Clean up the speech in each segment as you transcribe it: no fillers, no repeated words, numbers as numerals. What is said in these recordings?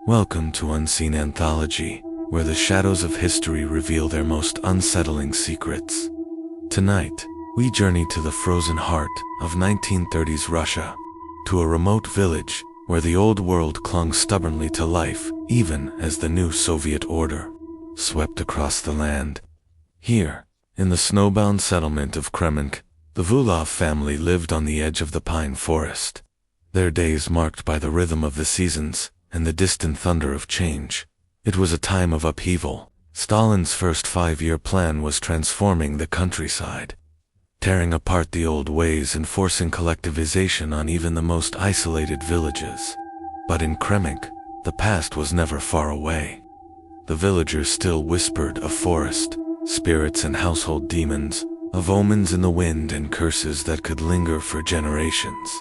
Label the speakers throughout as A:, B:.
A: Welcome to Unseen Anthology, where the shadows of history reveal their most unsettling secrets. Tonight, we journey to the frozen heart of 1930s Russia, to a remote village where the old world clung stubbornly to life even as the new Soviet order swept across the land. Here, in the snowbound settlement of Kremenk, the Vulov family lived on the edge of the pine forest, their days marked by the rhythm of the seasons and the distant thunder of change. It was a time of upheaval. Stalin's first 5-year plan was transforming the countryside, tearing apart the old ways and forcing collectivization on even the most isolated villages. But in Kremenk, the past was never far away. The villagers still whispered of forest, spirits and household demons, of omens in the wind and curses that could linger for generations.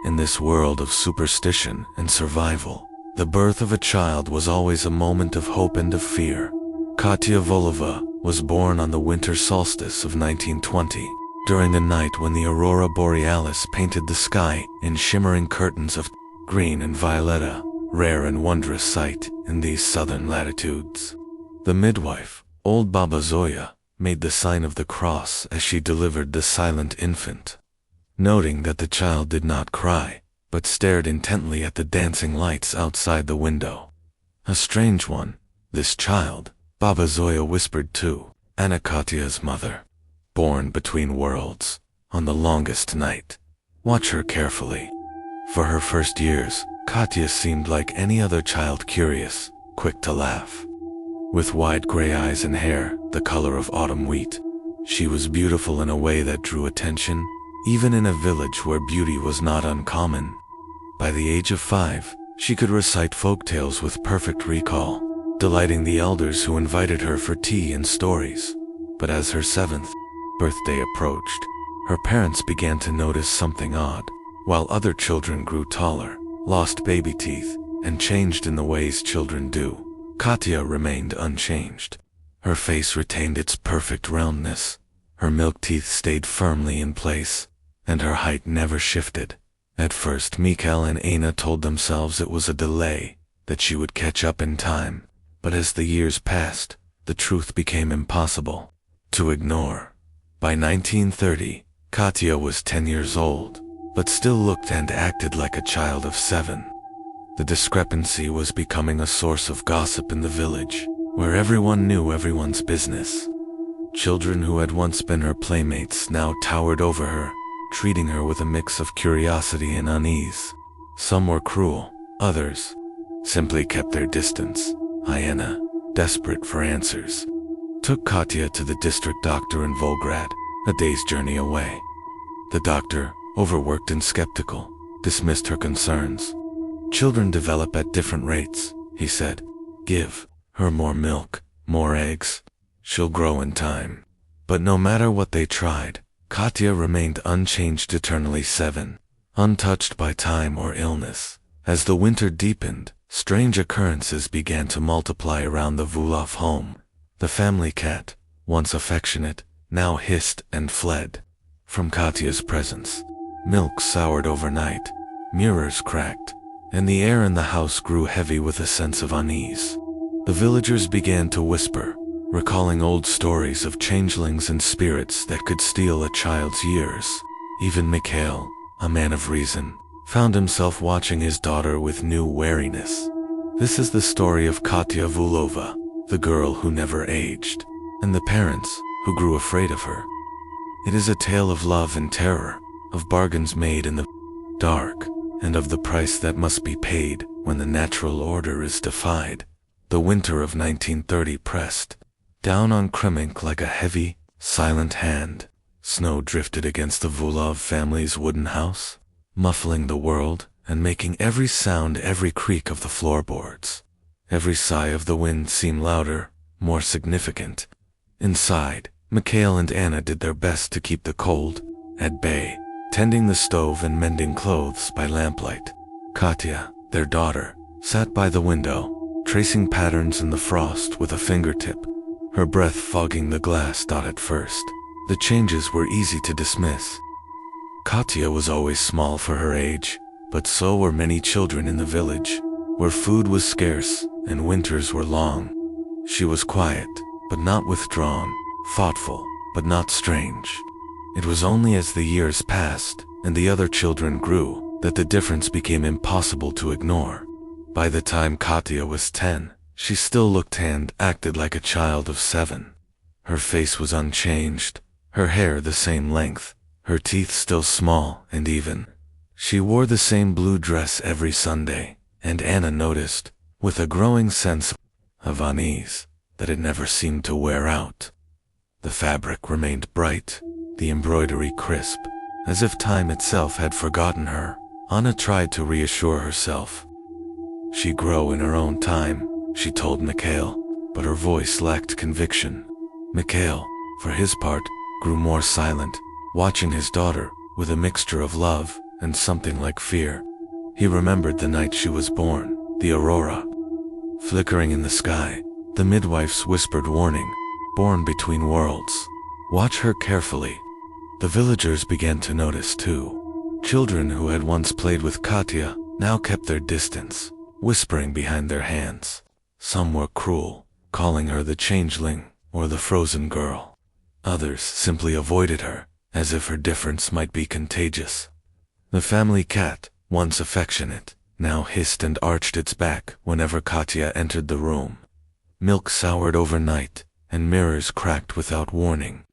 A: In this world of superstition and survival, the birth of a child was always a moment of hope and of fear. Katya Volova was born on the winter solstice of 1920, during the night when the aurora borealis painted the sky in shimmering curtains of green and violeta, rare and wondrous sight in these southern latitudes. The midwife, old Baba Zoya, made the sign of the cross as she delivered the silent infant. Noting that the child did not cry, but stared intently at the dancing lights outside the window. A strange one, this child, Baba Zoya whispered to Anna, Katya's mother. Born between worlds, on the longest night. Watch her carefully. For her first years, Katya seemed like any other child, curious, quick to laugh. With wide gray eyes and hair, the color of autumn wheat, she was beautiful in a way that drew attention, even in a village where beauty was not uncommon. By the age of 5, she could recite folk tales with perfect recall, delighting the elders who invited her for tea and stories. But as her 7th birthday approached, her parents began to notice something odd. While other children grew taller, lost baby teeth, and changed in the ways children do, Katya remained unchanged. Her face retained its perfect roundness, her milk teeth stayed firmly in place, and her height never shifted. At first, Mikail and Ana told themselves it was a delay, that she would catch up in time. But as the years passed, the truth became impossible to ignore. By 1930, Katya was 10 years old, but still looked and acted like a child of 7. The discrepancy was becoming a source of gossip in the village, where everyone knew everyone's business. Children who had once been her playmates now towered over her, treating her with a mix of curiosity and unease. Some were cruel, others simply kept their distance. Ana, desperate for answers, took Katya to the district doctor in Volgrad, a day's journey away. The doctor, overworked and skeptical, dismissed her concerns. Children develop at different rates, he said. Give her more milk, more eggs. She'll grow in time. But no matter what they tried, Katya remained unchanged, eternally 7, untouched by time or illness. As the winter deepened, strange occurrences began to multiply around the Vulov home. The family cat, once affectionate, now hissed and fled from Katya's presence. Milk soured overnight, mirrors cracked, and the air in the house grew heavy with a sense of unease. The villagers began to whisper, recalling old stories of changelings and spirits that could steal a child's years. Even Mikail, a man of reason, found himself watching his daughter with new wariness. This is the story of Katya Vulova, the girl who never aged, and the parents who grew afraid of her. It is a tale of love and terror, of bargains made in the dark, and of the price that must be paid when the natural order is defied. The winter of 1930 pressed down on Kremenk like a heavy, silent hand. Snow drifted against the Vulov family's wooden house, muffling the world and making every sound, every creak of the floorboards. Every sigh of the wind seemed louder, more significant. Inside, Mikail and Ana did their best to keep the cold at bay, tending the stove and mending clothes by lamplight. Katya, their daughter, sat by the window, tracing patterns in the frost with a fingertip, her breath fogging the glass. At first, the changes were easy to dismiss. Katya was always small for her age, but so were many children in the village. where food was scarce and winters were long. She was quiet, but not withdrawn, thoughtful, but not strange. It was only as the years passed and the other children grew that the difference became impossible to ignore. By the time Katya was 10, she still looked and acted like a child of 7. Her face was unchanged, her hair the same length, her teeth still small and even. She wore the same blue dress every Sunday, and Anna noticed, with a growing sense of unease, that it never seemed to wear out. The fabric remained bright, the embroidery crisp, as if time itself had forgotten her. Anna tried to reassure herself. She'd grow in her own time, she told Mikail, but her voice lacked conviction. Mikail, for his part, grew more silent, watching his daughter with a mixture of love and something like fear. He remembered the night she was born, the aurora. Flickering in the sky, the midwife's whispered warning, "Born between worlds. Watch her carefully." The villagers began to notice too. Children who had once played with Katya now kept their distance, whispering behind their hands. Some were cruel, calling her the changeling or the frozen girl. Others simply avoided her, as if her difference might be contagious. The family cat, once affectionate, now hissed and arched its back whenever Katya entered the room. Milk soured overnight, and mirrors cracked without warning.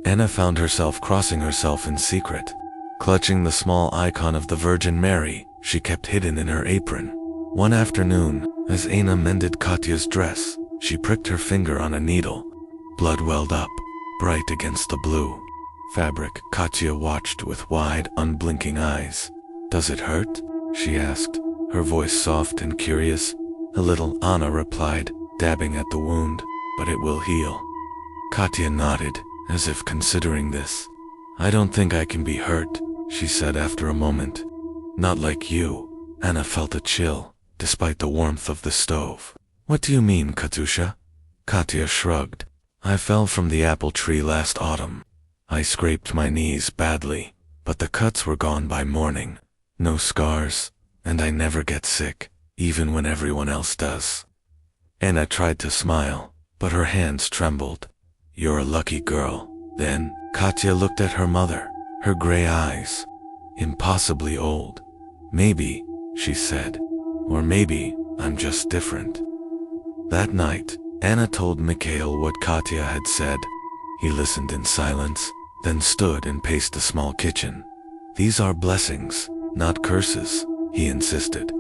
A: Anna found herself crossing herself in secret, clutching the small icon of the Virgin Mary she kept hidden in her apron. One afternoon, as Ana mended Katya's dress, she pricked her finger on a needle. Blood welled up, bright against the blue fabric. Katya watched with wide, unblinking eyes. "Does it hurt?" she asked, her voice soft and curious. "A little," Anna replied, dabbing at the wound, "but it will heal." Katya nodded, as if considering this. "I don't think I can be hurt," she said after a moment. "Not like you." Anna felt a chill, despite the warmth of the stove. "What do you mean, Katusha?" Katya shrugged. "I fell from the apple tree last autumn. I scraped my knees badly, but the cuts were gone by morning. No scars, and I never get sick, even when everyone else does." Anna tried to smile, but her hands trembled. "You're a lucky girl." Then, Katya looked at her mother, her gray eyes impossibly old. "Maybe," she said, "or maybe I'm just different." That night, Anna told Mikail what Katya had said. He listened in silence, then stood and paced the small kitchen. "These are blessings, not curses," he insisted.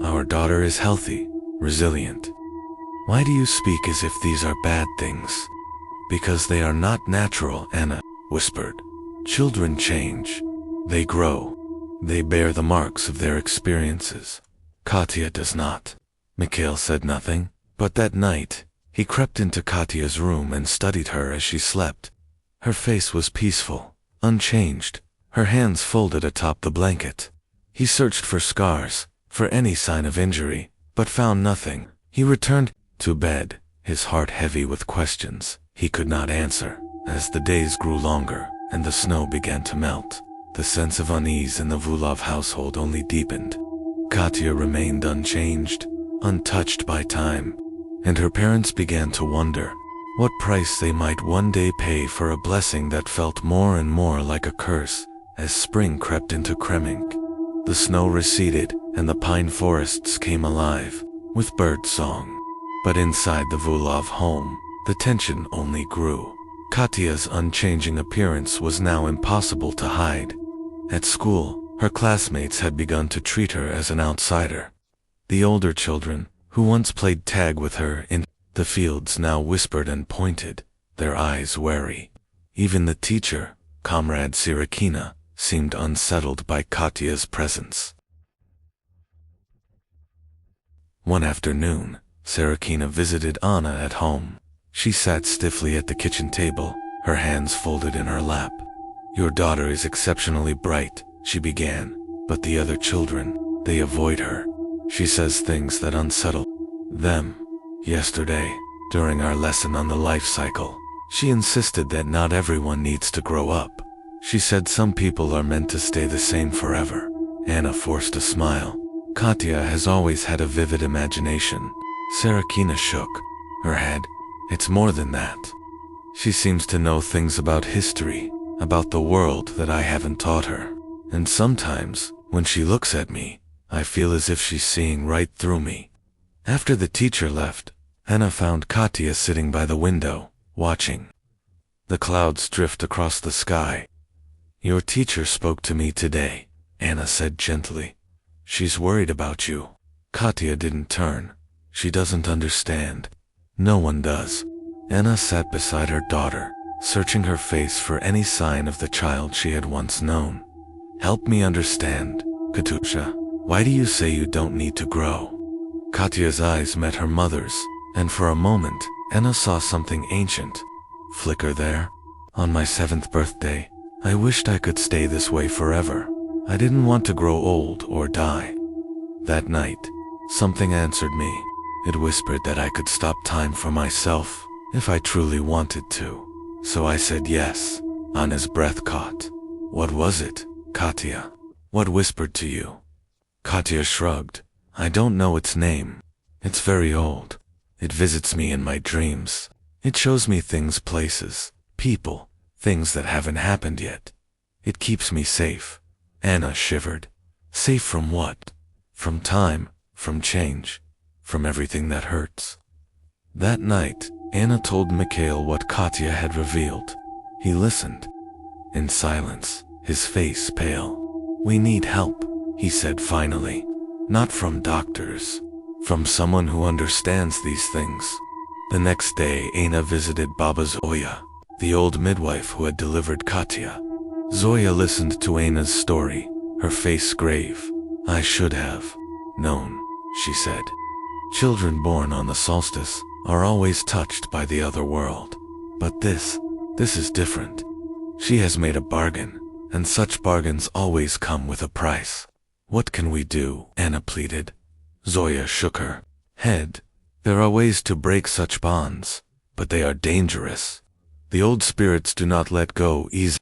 A: "Our daughter is healthy, resilient." "Why do you speak as if these are bad things?" "Because they are not natural," Anna whispered. "Children change. They grow. They bear the marks of their experiences. Katya does not." Mikail said nothing, but that night, he crept into Katya's room and studied her as she slept. Her face was peaceful, unchanged, her hands folded atop the blanket. He searched for scars, for any sign of injury, but found nothing. He returned to bed, his heart heavy with questions he could not answer. As the days grew longer and the snow began to melt, the sense of unease in the Vulov household only deepened. Katya remained unchanged, untouched by time, and her parents began to wonder what price they might one day pay for a blessing that felt more and more like a curse. As spring crept into Kremink, the snow receded and the pine forests came alive with bird song. But inside the Vulov home, the tension only grew. Katya's unchanging appearance was now impossible to hide. At school, her classmates had begun to treat her as an outsider. The older children, who once played tag with her in the fields, now whispered and pointed, their eyes wary. Even the teacher, Comrade Sirakina, seemed unsettled by Katya's presence. One afternoon, Sirakina visited Anna at home. She sat stiffly at the kitchen table, her hands folded in her lap. "Your daughter is exceptionally bright," she began, "but the other children, they avoid her. She says things that unsettle them. Yesterday, during our lesson on the life cycle, she insisted that not everyone needs to grow up. She said some people are meant to stay the same forever." Anna forced a smile. Katya has always had a vivid imagination. Sarakina shook her head. It's more than that. She seems to know things about history, about the world that I haven't taught her. And sometimes, when she looks at me, I feel as if she's seeing right through me. After the teacher left, Anna found Katya sitting by the window, watching the clouds drift across the sky. Your teacher spoke to me today, Anna said gently. She's worried about you. Katya didn't turn. She doesn't understand. No one does. Anna sat beside her daughter, searching her face for any sign of the child she had once known. Help me understand, Katusha. Why do you say you don't need to grow? Katya's eyes met her mother's, and for a moment, Anna saw something ancient flicker there. On my 7th birthday, I wished I could stay this way forever. I didn't want to grow old or die. That night, something answered me. It whispered that I could stop time for myself if I truly wanted to. So I said yes. Anna's breath caught. What was it, Katya? What whispered to you? Katya shrugged. I don't know its name. It's very old. It visits me in my dreams. It shows me things, places, people, things that haven't happened yet. It keeps me safe. Anna shivered. Safe from what? From time, from change, from everything that hurts. That night, Anna told Mikail what Katya had revealed. He listened. In silence, his face pale. We need help, he said finally. Not from doctors. From someone who understands these things. The next day, Anna visited Baba Zoya, the old midwife who had delivered Katya. Zoya listened to Anna's story, her face grave. I should have known, she said. Children born on the solstice are always touched by the other world. But this is different. She has made a bargain, and such bargains always come with a price. What can we do? Anna pleaded. Zoya shook her head. There are ways to break such bonds, but they are dangerous. The old spirits do not let go easily.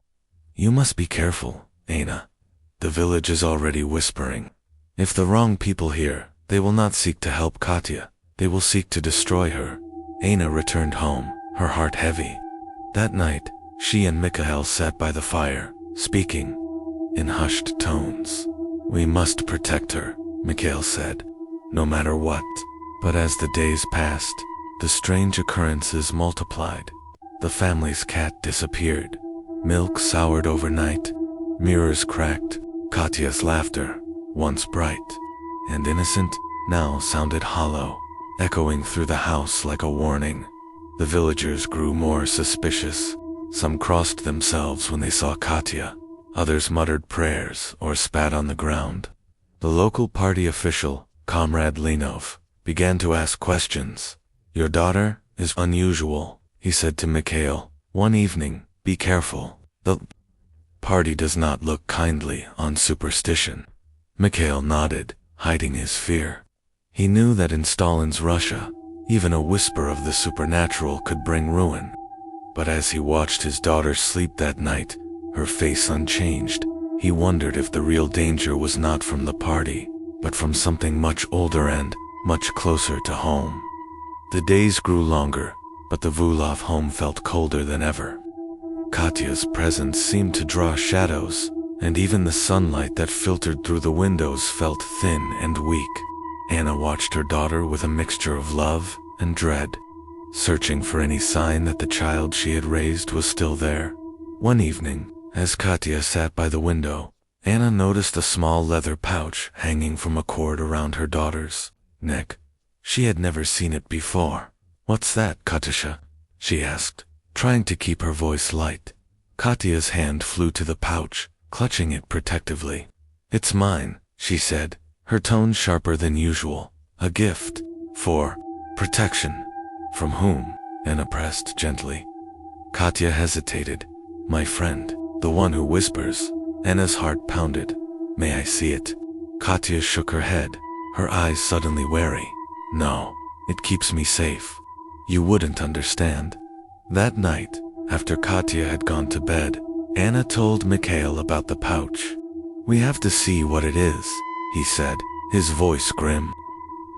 A: You must be careful, Anna. The village is already whispering. If the wrong people hear, they will not seek to help Katya. They will seek to destroy her. Anna returned home, her heart heavy. That night, she and Mikail sat by the fire, speaking in hushed tones. We must protect her, Mikail said, no matter what. But as the days passed, the strange occurrences multiplied. The family's cat disappeared. Milk soured overnight. Mirrors cracked. Katya's laughter, once bright and innocent, now sounded hollow, echoing through the house like a warning. The villagers grew more suspicious. Some crossed themselves when they saw Katya. Others muttered prayers or spat on the ground. The local party official, Comrade Linov, began to ask questions. Your daughter is unusual, he said to Mikail. One evening, be careful. The party does not look kindly on superstition. Mikail nodded, hiding his fear. He knew that in Stalin's Russia, even a whisper of the supernatural could bring ruin. But as he watched his daughter sleep that night, her face unchanged, he wondered if the real danger was not from the party, but from something much older and much closer to home. The days grew longer, but the Vulov home felt colder than ever. Katya's presence seemed to draw shadows, and even the sunlight that filtered through the windows felt thin and weak. Anna watched her daughter with a mixture of love and dread, searching for any sign that the child she had raised was still there. One evening, as Katya sat by the window, Anna noticed a small leather pouch hanging from a cord around her daughter's neck. She had never seen it before. What's that, Katusha? She asked, trying to keep her voice light. Katya's hand flew to the pouch, clutching it protectively. It's mine, she said, her tone sharper than usual. A gift. For protection. From whom? Anna pressed gently. Katya hesitated. My friend, the one who whispers. Anna's heart pounded. May I see it? Katya shook her head, her eyes suddenly wary. No, it keeps me safe. You wouldn't understand. That night, after Katya had gone to bed, Anna told Mikail about the pouch. We have to see what it is, he said. his voice grim.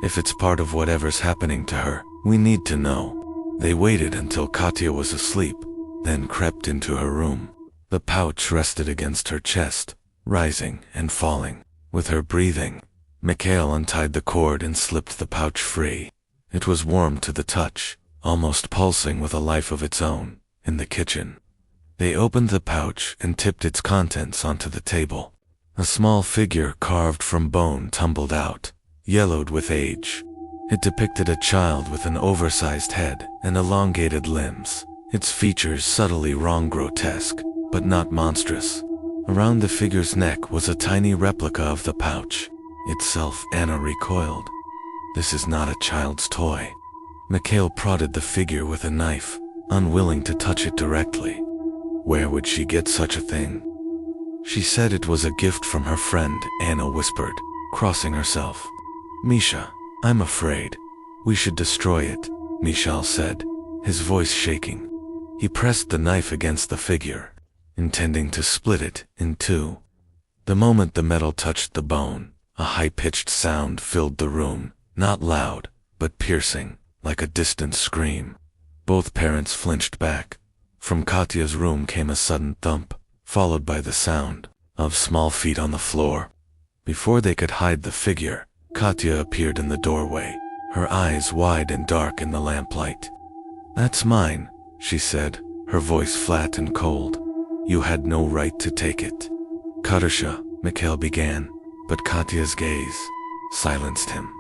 A: If it's part of whatever's happening to her, we need to know. They waited until Katya was asleep, then crept into her room. The pouch rested against her chest, rising and falling. With her breathing, Mikail untied the cord and slipped the pouch free. It was warm to the touch, almost pulsing with a life of its own, in the kitchen. They opened the pouch and tipped its contents onto the table. A small figure carved from bone tumbled out, yellowed with age. It depicted a child with an oversized head and elongated limbs, its features subtly wrong, grotesque, but not monstrous. Around the figure's neck was a tiny replica of the pouch. Itself, Ana recoiled. This is not a child's toy. Mikail prodded the figure with a knife, unwilling to touch it directly. Where would she get such a thing? She said it was a gift from her friend, Ana whispered, crossing herself. Misha, I'm afraid. We should destroy it, Mikail said, his voice shaking. He pressed the knife against the figure, intending to split it in two. The moment the metal touched the bone, a high-pitched sound filled the room, not loud, but piercing, like a distant scream. Both parents flinched back. From Katya's room came a sudden thump, followed by the sound of small feet on the floor. Before they could hide the figure, Katya appeared in the doorway, her eyes wide and dark in the lamplight. That's mine, she said, her voice flat and cold. You had no right to take it. Katersha, Mikail began, but Katya's gaze silenced him.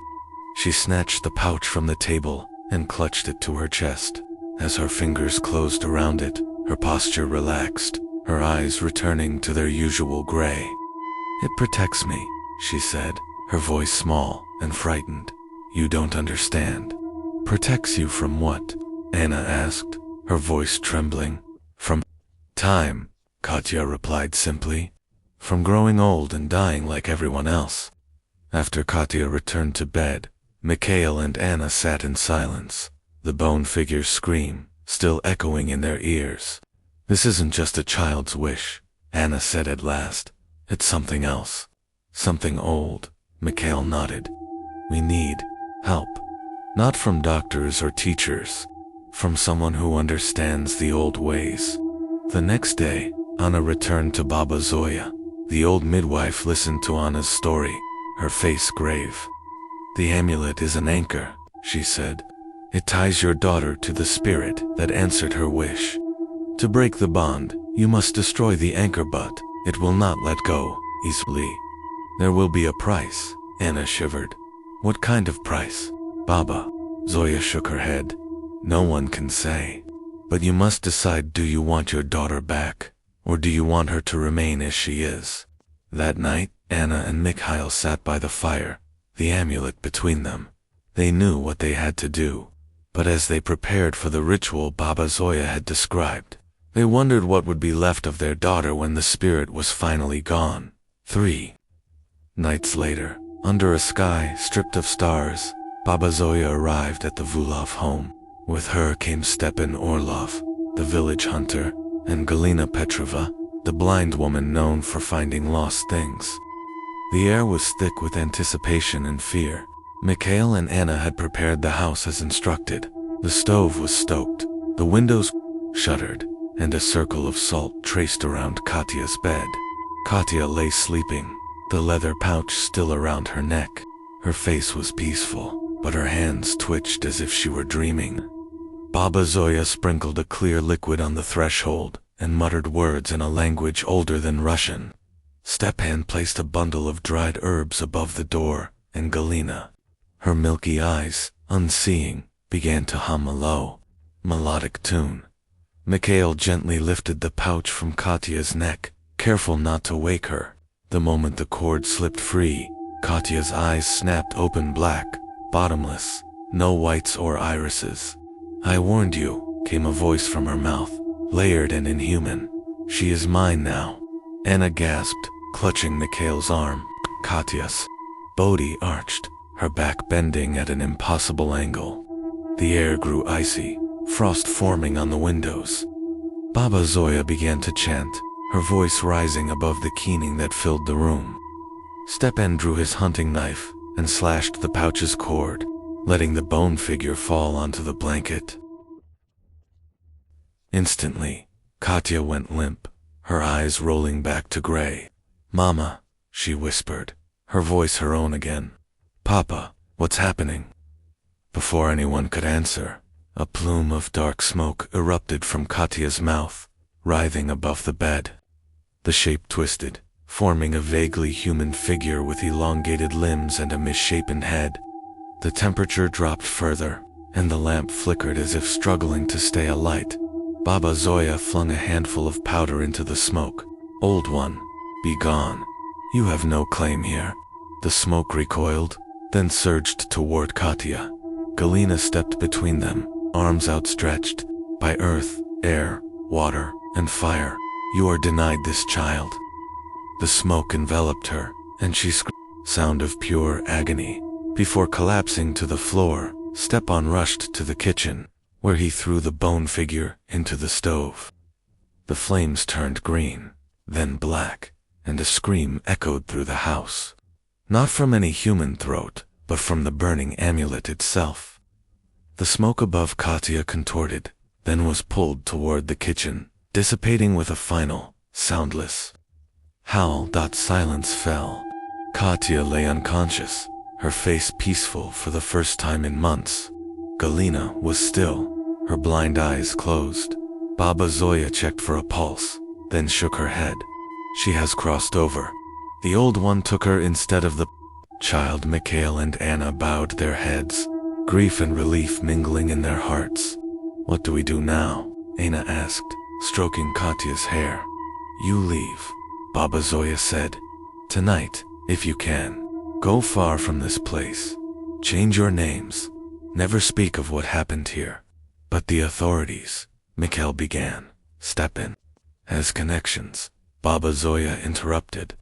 A: She snatched the pouch from the table and clutched it to her chest. As her fingers closed around it, her posture relaxed, her eyes returning to their usual gray. It protects me, she said, her voice small and frightened. You don't understand. Protects you from what? Ana asked, her voice trembling. From time, Katya replied simply. From growing old and dying like everyone else. After Katya returned to bed, Mikail and Ana sat in silence, the bone figure's scream still echoing in their ears. This isn't just a child's wish, Ana said at last. It's something else. Something old. Mikail nodded. We need help. Not from doctors or teachers. From someone who understands the old ways. The next day, Ana returned to Baba Zoya. The old midwife listened to Ana's story, her face grave. The amulet is an anchor, she said. It ties your daughter to the spirit that answered her wish. To break the bond, you must destroy the anchor, but it will not let go easily. There will be a price, Ana shivered. What kind of price? Baba. Zoya shook her head. No one can say. But you must decide, do you want your daughter back, or do you want her to remain as she is? That night, Ana and Mikail sat by the fire, the amulet between them. They knew what they had to do. But as they prepared for the ritual Baba Zoya had described, they wondered what would be left of their daughter when the spirit was finally gone. 3 nights later, under a sky stripped of stars, Baba Zoya arrived at the Vulov home. With her came Stepan Orlov, the village hunter, and Galina Petrova, the blind woman known for finding lost things. The air was thick with anticipation and fear. Mikail and Ana had prepared the house as instructed. The stove was stoked, the windows shuttered, and a circle of salt traced around Katya's bed. Katya lay sleeping, the leather pouch still around her neck. Her face was peaceful, but her hands twitched as if she were dreaming. Baba Zoya sprinkled a clear liquid on the threshold and muttered words in a language older than Russian. Stepan placed a bundle of dried herbs above the door, and Galina, her milky eyes, unseeing, began to hum a low, melodic tune. Mikail gently lifted the pouch from Katya's neck, careful not to wake her. The moment the cord slipped free, Katya's eyes snapped open, black, bottomless, no whites or irises. I warned you, came a voice from her mouth, layered and inhuman. She is mine now. Ana gasped, clutching Mikail's arm. Katya's body arched, her back bending at an impossible angle. The air grew icy, frost forming on the windows. Baba Zoya began to chant, her voice rising above the keening that filled the room. Stepan drew his hunting knife, and slashed the pouch's cord, letting the bone figure fall onto the blanket. Instantly, Katya went limp, her eyes rolling back to gray. "Mama," she whispered, her voice her own again. "Papa, what's happening?" Before anyone could answer, a plume of dark smoke erupted from Katya's mouth, writhing above the bed. The shape twisted, forming a vaguely human figure with elongated limbs and a misshapen head. The temperature dropped further, and the lamp flickered as if struggling to stay alight. Baba Zoya flung a handful of powder into the smoke. "Old one, be gone. You have no claim here." The smoke recoiled, then surged toward Katya. Galina stepped between them, arms outstretched. "By earth, air, water, and fire, you are denied this child." The smoke enveloped her, and she screamed, sound of pure agony. Before collapsing to the floor, Stepan rushed to the kitchen, where he threw the bone figure into the stove. The flames turned green, then black, and a scream echoed through the house. Not from any human throat, but from the burning amulet itself. The smoke above Katya contorted, then was pulled toward the kitchen, dissipating with a final, soundless howl. Silence fell. Katya lay unconscious, her face peaceful for the first time in months. Galina was still, her blind eyes closed. Baba Zoya checked for a pulse, then shook her head. "She has crossed over. The old one took her instead of the child." Mikail and Ana bowed their heads, grief and relief mingling in their hearts. "What do we do now?" Ana asked, stroking Katya's hair. "You leave," Baba Zoya said. "Tonight, if you can. Go far from this place. Change your names. Never speak of what happened here." "But the authorities," Mikail began. "Stepan has connections," Baba Zoya interrupted.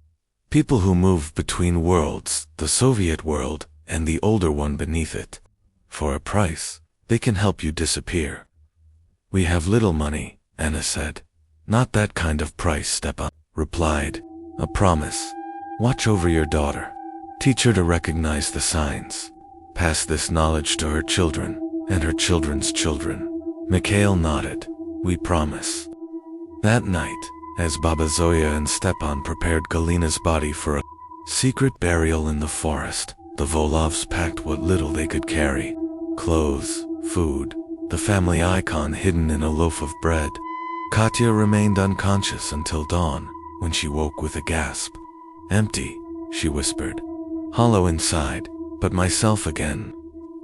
A: "People who move between worlds, the Soviet world and the older one beneath it. For a price, they can help you disappear." "We have little money," Ana said. "Not that kind of price," Stepan replied. "A promise. Watch over your daughter. Teach her to recognize the signs. Pass this knowledge to her children and her children's children." Mikail nodded. "We promise." That night, as Baba Zoya and Stepan prepared Galina's body for a secret burial in the forest, the Vulovs packed what little they could carry: clothes, food, the family icon hidden in a loaf of bread. Katya remained unconscious until dawn, when she woke with a gasp. "Empty," she whispered. "Hollow inside, but myself again."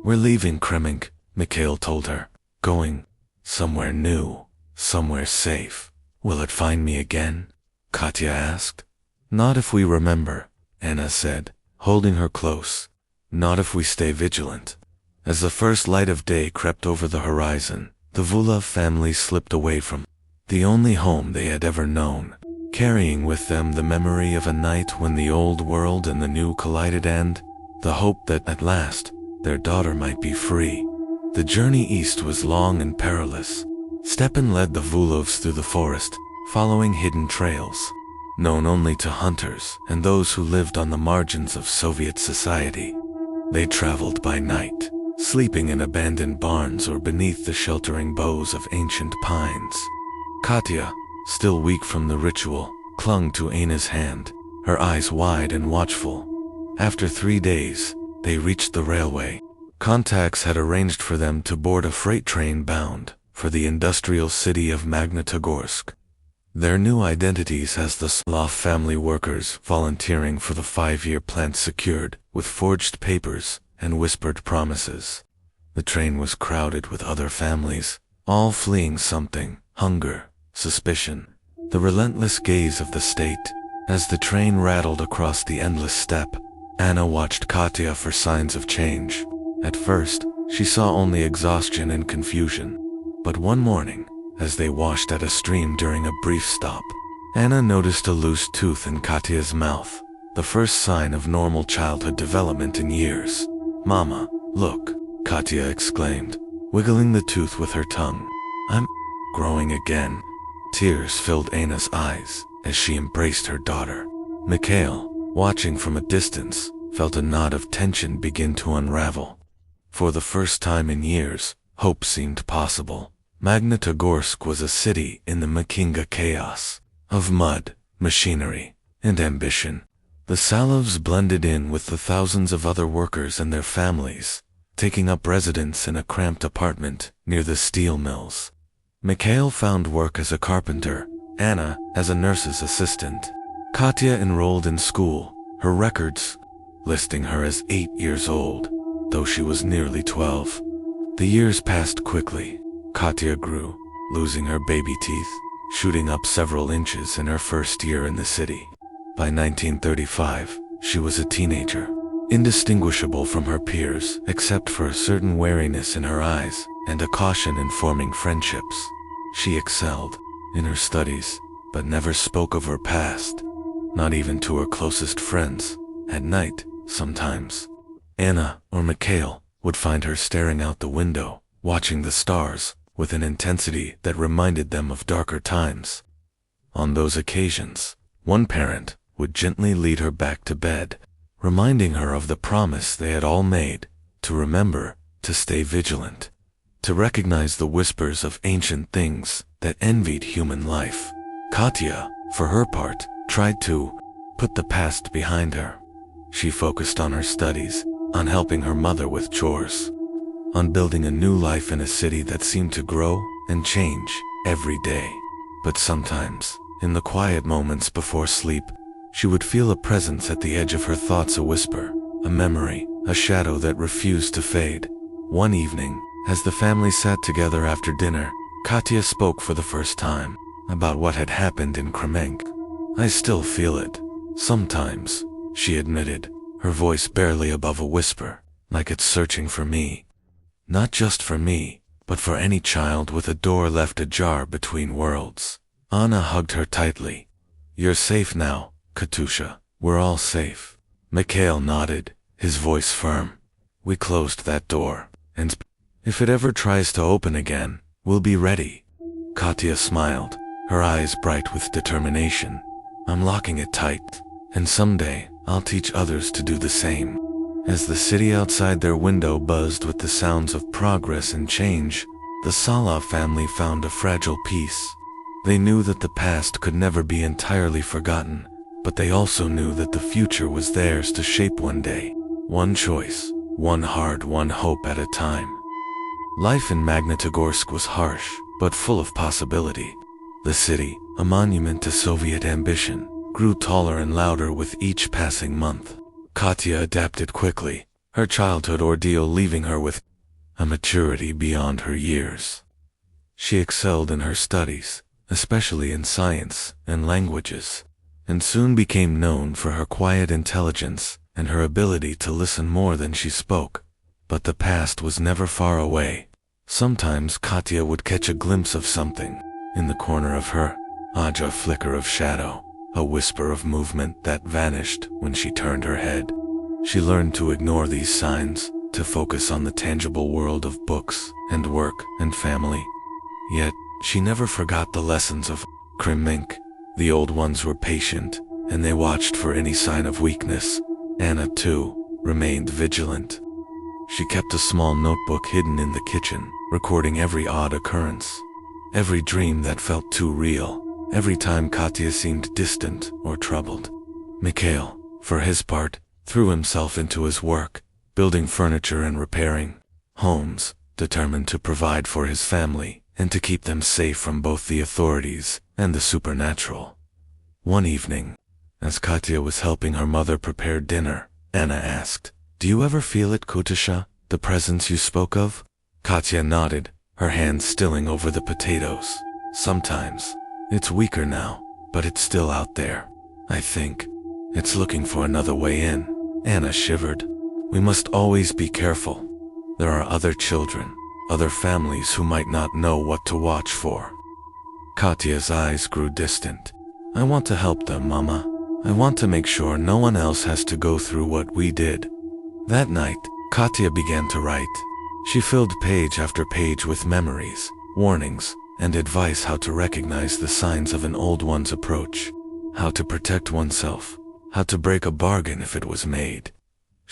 A: "We're leaving Kremenk," Mikail told her. "Going somewhere new, somewhere safe." "Will it find me again?" Katya asked. "Not if we remember," Ana said, holding her close. "Not if we stay vigilant." As the first light of day crept over the horizon, the Vulov family slipped away from the only home they had ever known, carrying with them the memory of a night when the old world and the new collided, and the hope that at last their daughter might be free. The journey east was long and perilous. Stepan led the Vulovs through the forest, following hidden trails, known only to hunters and those who lived on the margins of Soviet society. They traveled by night, sleeping in abandoned barns or beneath the sheltering boughs of ancient pines. Katya, still weak from the ritual, clung to Ana's hand, her eyes wide and watchful. After 3 days, they reached the railway. Contacts had arranged for them to board a freight train bound for the industrial city of Magnitogorsk. Their new identities as the Slav family workers volunteering for the 5-year plan secured, with forged papers and whispered promises. The train was crowded with other families, all fleeing something: hunger, suspicion, the relentless gaze of the state. As the train rattled across the endless steppe, Ana watched Katya for signs of change. At first, she saw only exhaustion and confusion. But one morning, as they washed at a stream during a brief stop, Ana noticed a loose tooth in Katya's mouth, the first sign of normal childhood development in years. "Mama, look," Katya exclaimed, wiggling the tooth with her tongue. "I'm growing again." Tears filled Ana's eyes as she embraced her daughter. Mikail, watching from a distance, felt a knot of tension begin to unravel. For the first time in years, hope seemed possible. Magnitogorsk was a city in the Makinga chaos of mud, machinery, and ambition. The Salovs blended in with the thousands of other workers and their families, taking up residence in a cramped apartment near the steel mills. Mikail found work as a carpenter, Ana as a nurse's assistant. Katya enrolled in school, her records listing her as 8 years old, though she was nearly 12. The years passed quickly. Katya grew, losing her baby teeth, shooting up several inches in her first year in the city. By 1935, she was a teenager, indistinguishable from her peers except for a certain wariness in her eyes and a caution in forming friendships. She excelled in her studies, but never spoke of her past, not even to her closest friends. At night, sometimes, Ana or Mikail would find her staring out the window, watching the stars with an intensity that reminded them of darker times. On those occasions, one parent would gently lead her back to bed, reminding her of the promise they had all made, to remember, to stay vigilant, to recognize the whispers of ancient things that envied human life. Katya, for her part, tried to put the past behind her. She focused on her studies, on helping her mother with chores, on building a new life in a city that seemed to grow and change every day. But sometimes, in the quiet moments before sleep, she would feel a presence at the edge of her thoughts, a whisper, a memory, a shadow that refused to fade. One evening, as the family sat together after dinner, Katya spoke for the first time about what had happened in Kremenk. "I still feel it. Sometimes," she admitted, her voice barely above a whisper, "like it's searching for me. Not just for me, but for any child with a door left ajar between worlds." Ana hugged her tightly. "You're safe now, Katusha. We're all safe." Mikail nodded, his voice firm. "We closed that door, and if it ever tries to open again, we'll be ready." Katya smiled, her eyes bright with determination. "I'm locking it tight, and someday I'll teach others to do the same." As the city outside their window buzzed with the sounds of progress and change, the Salov family found a fragile peace. They knew that the past could never be entirely forgotten, but they also knew that the future was theirs to shape one day. One choice, one hard, one hope at a time. Life in Magnitogorsk was harsh, but full of possibility. The city, a monument to Soviet ambition, grew taller and louder with each passing month. Katya adapted quickly, her childhood ordeal leaving her with a maturity beyond her years. She excelled in her studies, especially in science and languages, and soon became known for her quiet intelligence and her ability to listen more than she spoke. But the past was never far away. Sometimes Katya would catch a glimpse of something in the corner of her eye, a flicker of shadow, a whisper of movement that vanished when she turned her head. She learned to ignore these signs, to focus on the tangible world of books and work and family. Yet, she never forgot the lessons of Kremenk. The old ones were patient, and they watched for any sign of weakness. Ana, too, remained vigilant. She kept a small notebook hidden in the kitchen, recording every odd occurrence, every dream that felt too real, every time Katya seemed distant or troubled. Mikail, for his part, threw himself into his work, building furniture and repairing homes, determined to provide for his family and to keep them safe from both the authorities and the supernatural. One evening, as Katya was helping her mother prepare dinner, Ana asked, "Do you ever feel it, Katusha, the presence you spoke of?" Katya nodded, her hand stilling over the potatoes. "Sometimes. It's weaker now, but it's still out there. I think it's looking for another way in." Ana shivered. "We must always be careful. There are other children, other families who might not know what to watch for." Katya's eyes grew distant. "I want to help them, Mama. I want to make sure no one else has to go through what we did." That night, Katya began to write. She filled page after page with memories, warnings, and advice how to recognize the signs of an old one's approach, how to protect oneself, how to break a bargain if it was made.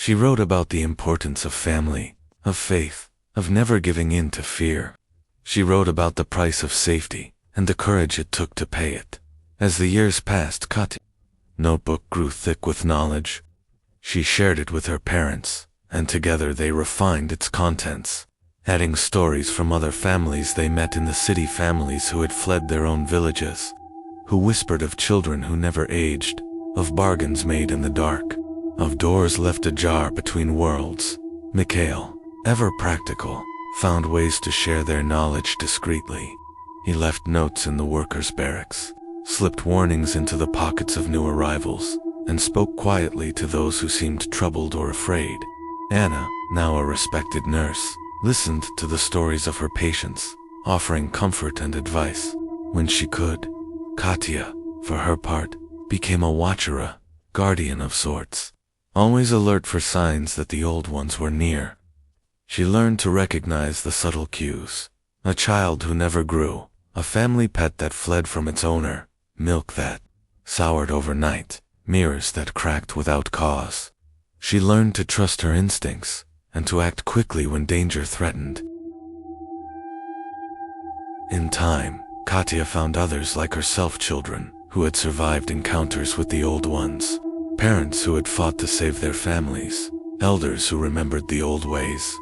A: She wrote about the importance of family, of faith, of never giving in to fear. She wrote about the price of safety and the courage it took to pay it. As the years passed, Katya's notebook grew thick with knowledge. She shared it with her parents, and together they refined its contents, adding stories from other families they met in the city, families who had fled their own villages, who whispered of children who never aged, of bargains made in the dark, of doors left ajar between worlds. Mikail, ever practical, found ways to share their knowledge discreetly. He left notes in the workers' barracks, slipped warnings into the pockets of new arrivals, and spoke quietly to those who seemed troubled or afraid. Ana, now a respected nurse, listened to the stories of her patients, offering comfort and advice when she could. Katya, for her part, became a watcher, a guardian of sorts, always alert for signs that the old ones were near. She learned to recognize the subtle cues: a child who never grew, a family pet that fled from its owner, milk that soured overnight, mirrors that cracked without cause. She learned to trust her instincts and to act quickly when danger threatened. In time, Katya found others like herself, children who had survived encounters with the old ones, parents who had fought to save their families, elders who remembered the old ways.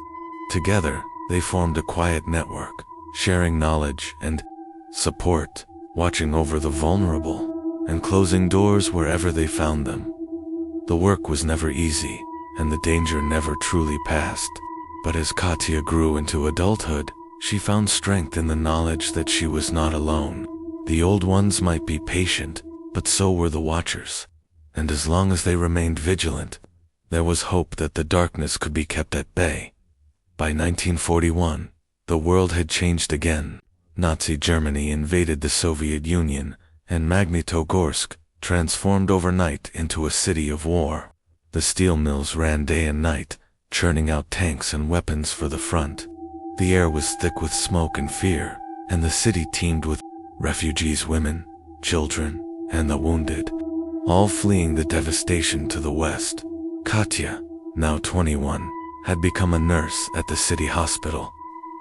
A: Together, they formed a quiet network, sharing knowledge and support, watching over the vulnerable, and closing doors wherever they found them. The work was never easy, and the danger never truly passed. But as Katya grew into adulthood, she found strength in the knowledge that she was not alone. The old ones might be patient, but so were the watchers. And as long as they remained vigilant, there was hope that the darkness could be kept at bay. By 1941, the world had changed again. Nazi Germany invaded the Soviet Union, and Magnitogorsk transformed overnight into a city of war. The steel mills ran day and night, churning out tanks and weapons for the front. The air was thick with smoke and fear, and the city teemed with refugees, women, children, and the wounded, all fleeing the devastation to the west. Katya, now 21, had become a nurse at the city hospital.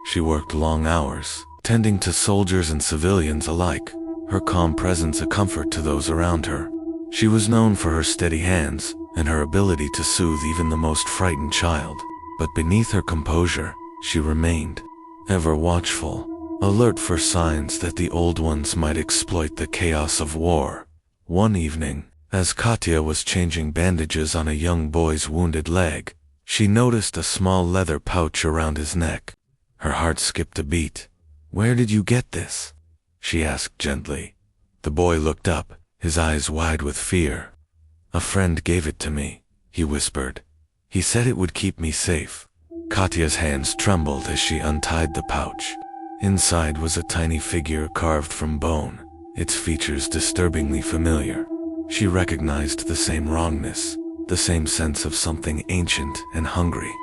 A: She worked long hours, tending to soldiers and civilians alike, her calm presence a comfort to those around her. She was known for her steady hands and her ability to soothe even the most frightened child. But beneath her composure, she remained ever watchful, alert for signs that the old ones might exploit the chaos of war. One evening, as Katya was changing bandages on a young boy's wounded leg, she noticed a small leather pouch around his neck. Her heart skipped a beat. "Where did you get this?" she asked gently. The boy looked up, his eyes wide with fear. "A friend gave it to me," he whispered. "He said it would keep me safe." Katya's hands trembled as she untied the pouch. Inside was a tiny figure carved from bone, its features disturbingly familiar. She recognized the same wrongness, the same sense of something ancient and hungry.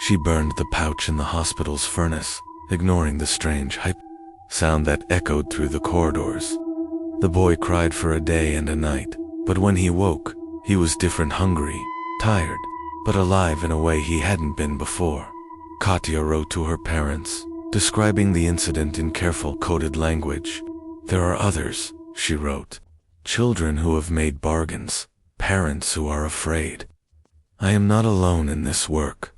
A: She burned the pouch in the hospital's furnace, ignoring the strange sound that echoed through the corridors. The boy cried for a day and a night, but when he woke, he was different, hungry, tired, but alive in a way he hadn't been before. Katya wrote to her parents, describing the incident in careful coded language. "There are others," she wrote, "children who have made bargains, parents who are afraid. I am not alone in this work."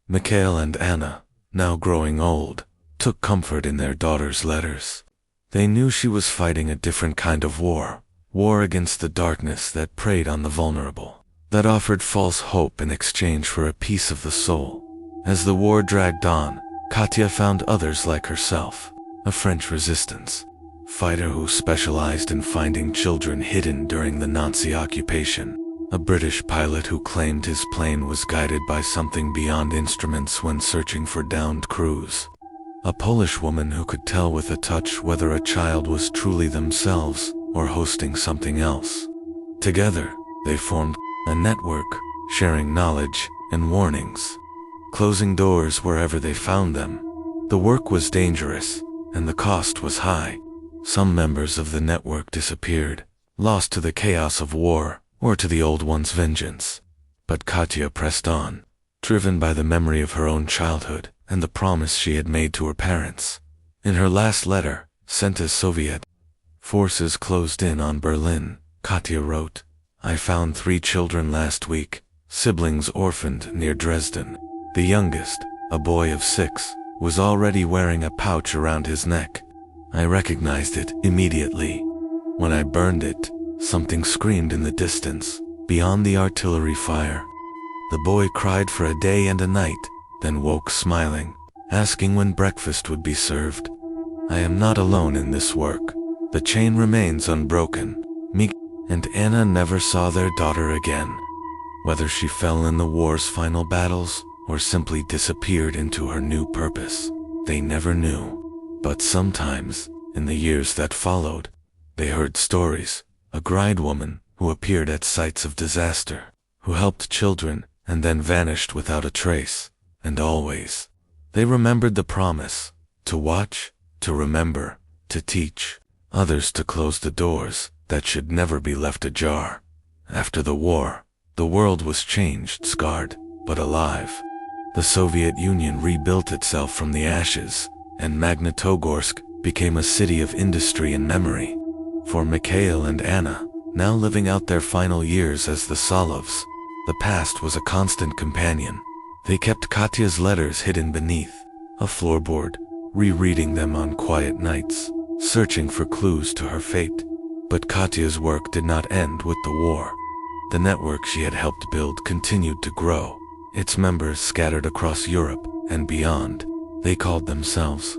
A: Mikail and Ana, now growing old, took comfort in their daughter's letters. They knew she was fighting a different kind of war against the darkness that preyed on the vulnerable, that offered false hope in exchange for a piece of the soul. As the war dragged on, Katya found others like herself, a French resistance fighter who specialized in finding children hidden during the Nazi occupation, a British pilot who claimed his plane was guided by something beyond instruments when searching for downed crews, a Polish woman who could tell with a touch whether a child was truly themselves or hosting something else. Together, they formed a network, sharing knowledge and warnings, closing doors wherever they found them. The work was dangerous, and the cost was high. Some members of the network disappeared, lost to the chaos of war or to the old one's vengeance. But Katya pressed on, driven by the memory of her own childhood and the promise she had made to her parents. In her last letter, sent as Soviet forces closed in on Berlin, Katya wrote, "I found 3 children last week, siblings orphaned near Dresden. The youngest, a boy of 6, was already wearing a pouch around his neck. I recognized it immediately. When I burned it, something screamed in the distance, beyond the artillery fire. The boy cried for a day and a night, then woke smiling, asking when breakfast would be served. I am not alone in this work. The chain remains unbroken." Mikail and Ana never saw their daughter again. Whether she fell in the war's final battles or simply disappeared into her new purpose, they never knew. But sometimes, in the years that followed, they heard stories. A gride woman who appeared at sites of disaster, who helped children and then vanished without a trace, and always. They remembered the promise, to watch, to remember, to teach. Others to close the doors that should never be left ajar. After the war, the world was changed, scarred, but alive. The Soviet Union rebuilt itself from the ashes, and Magnitogorsk became a city of industry and memory. For Mikail and Ana, now living out their final years as the Solovs, the past was a constant companion. They kept Katya's letters hidden beneath a floorboard, rereading them on quiet nights, searching for clues to her fate. But Katya's work did not end with the war. The network she had helped build continued to grow, its members scattered across Europe and beyond. They called themselves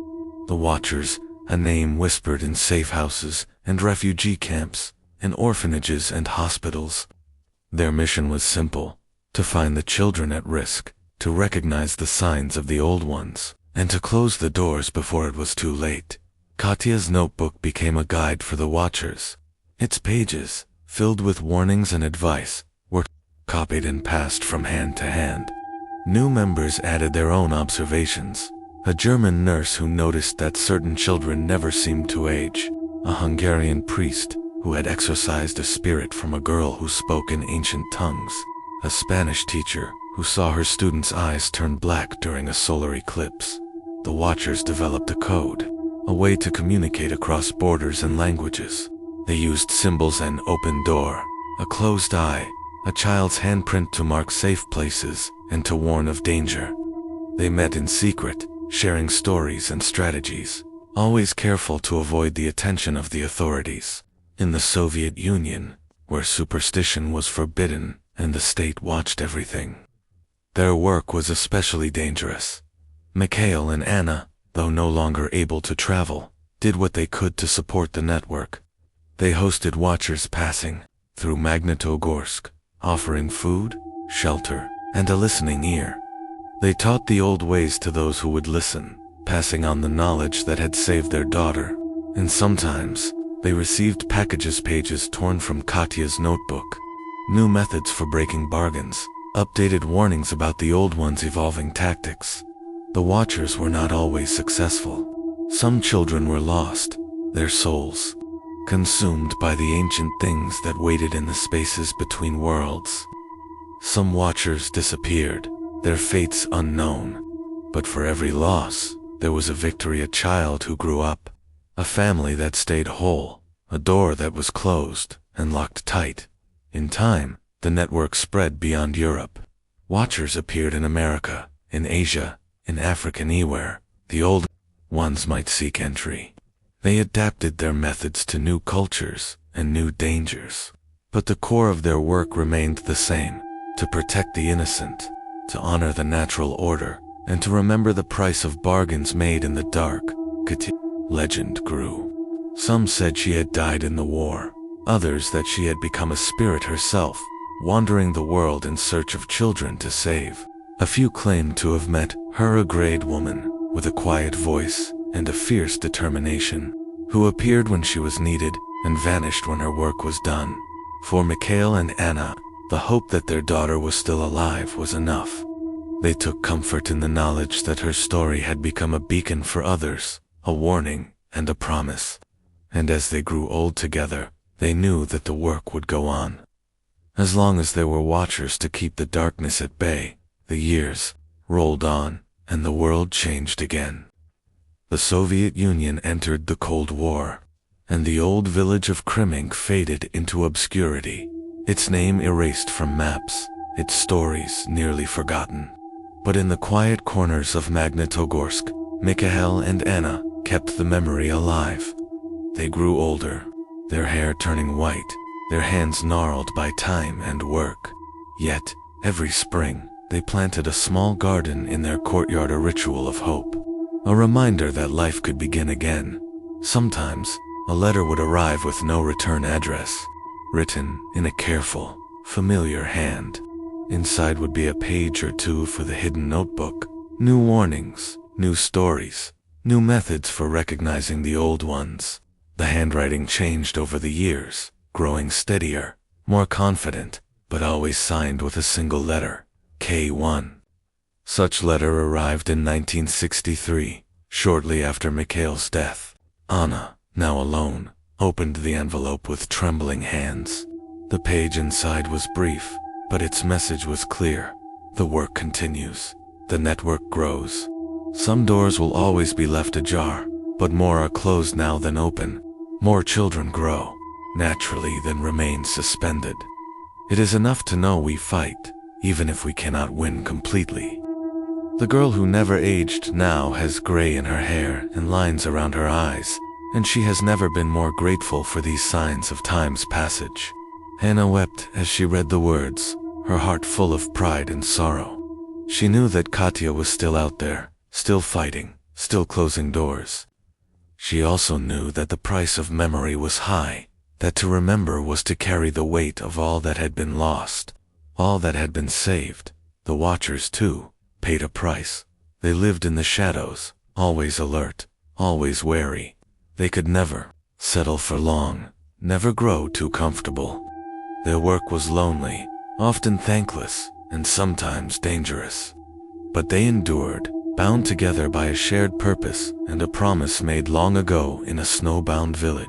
A: the Watchers, a name whispered in safe houses and refugee camps, in orphanages and hospitals. Their mission was simple: to find the children at risk, to recognize the signs of the old ones, and to close the doors before it was too late. Katya's notebook became a guide for the Watchers. Its pages, filled with warnings and advice, were copied and passed from hand to hand. New members added their own observations. A German nurse who noticed that certain children never seemed to age. A Hungarian priest who had exorcised a spirit from a girl who spoke in ancient tongues. A Spanish teacher who saw her students' eyes turn black during a solar eclipse. The Watchers developed a code, a way to communicate across borders and languages. They used symbols: an open door, a closed eye, a child's handprint to mark safe places and to warn of danger. They met in secret, sharing stories and strategies, always careful to avoid the attention of the authorities. In the Soviet Union, where superstition was forbidden and the state watched everything, their work was especially dangerous. Mikail and Ana, though no longer able to travel, did what they could to support the network. They hosted Watchers passing through Magnitogorsk, offering food, shelter, and a listening ear. They taught the old ways to those who would listen, passing on the knowledge that had saved their daughter. And sometimes, they received pages torn from Katya's notebook. New methods for breaking bargains, updated warnings about the old ones' evolving tactics. The Watchers were not always successful. Some children were lost, their souls consumed by the ancient things that waited in the spaces between worlds. Some Watchers disappeared, their fates unknown. But for every loss, there was a victory: a child who grew up, a family that stayed whole, a door that was closed and locked tight. In time, the network spread beyond Europe. Watchers appeared in America, in Asia, in Africa, anywhere the old ones might seek entry. They adapted their methods to new cultures and new dangers. But the core of their work remained the same: to protect the innocent, to honor the natural order, and to remember the price of bargains made in the dark. Katya's legend grew. Some said she had died in the war, others that she had become a spirit herself, wandering the world in search of children to save. A few claimed to have met her, a grade woman with a quiet voice and a fierce determination, who appeared when she was needed and vanished when her work was done. For Mikail and Ana, the hope that their daughter was still alive was enough. They took comfort in the knowledge that her story had become a beacon for others, a warning and a promise. And as they grew old together, they knew that the work would go on. As long as there were watchers to keep the darkness at bay, the years rolled on, and the world changed again. The Soviet Union entered the Cold War, and the old village of Kremenk faded into obscurity, its name erased from maps, its stories nearly forgotten. But in the quiet corners of Magnitogorsk, Mikail and Ana kept the memory alive. They grew older, their hair turning white, their hands gnarled by time and work. Yet, every spring, they planted a small garden in their courtyard, a ritual of hope, a reminder that life could begin again. Sometimes, a letter would arrive with no return address, written in a careful, familiar hand. Inside would be a page or two for the hidden notebook, new warnings, new stories, new methods for recognizing the old ones. The handwriting changed over the years, growing steadier, more confident, but always signed with a single letter, K1. Such letter arrived in 1963, shortly after Mikhail's death. Ana, now alone, opened the envelope with trembling hands. The page inside was brief, but its message was clear. The work continues. The network grows. Some doors will always be left ajar, but more are closed now than open. More children grow, naturally, than remain suspended. It is enough to know we fight, even if we cannot win completely. The girl who never aged now has gray in her hair and lines around her eyes, and she has never been more grateful for these signs of time's passage. Ana wept as she read the words, her heart full of pride and sorrow. She knew that Katya was still out there, still fighting, still closing doors. She also knew that the price of memory was high, that to remember was to carry the weight of all that had been lost, all that had been saved. The watchers, too, paid a price. They lived in the shadows, always alert, always wary. They could never settle for long, never grow too comfortable. Their work was lonely, often thankless, and sometimes dangerous. But they endured, bound together by a shared purpose and a promise made long ago in a snowbound village.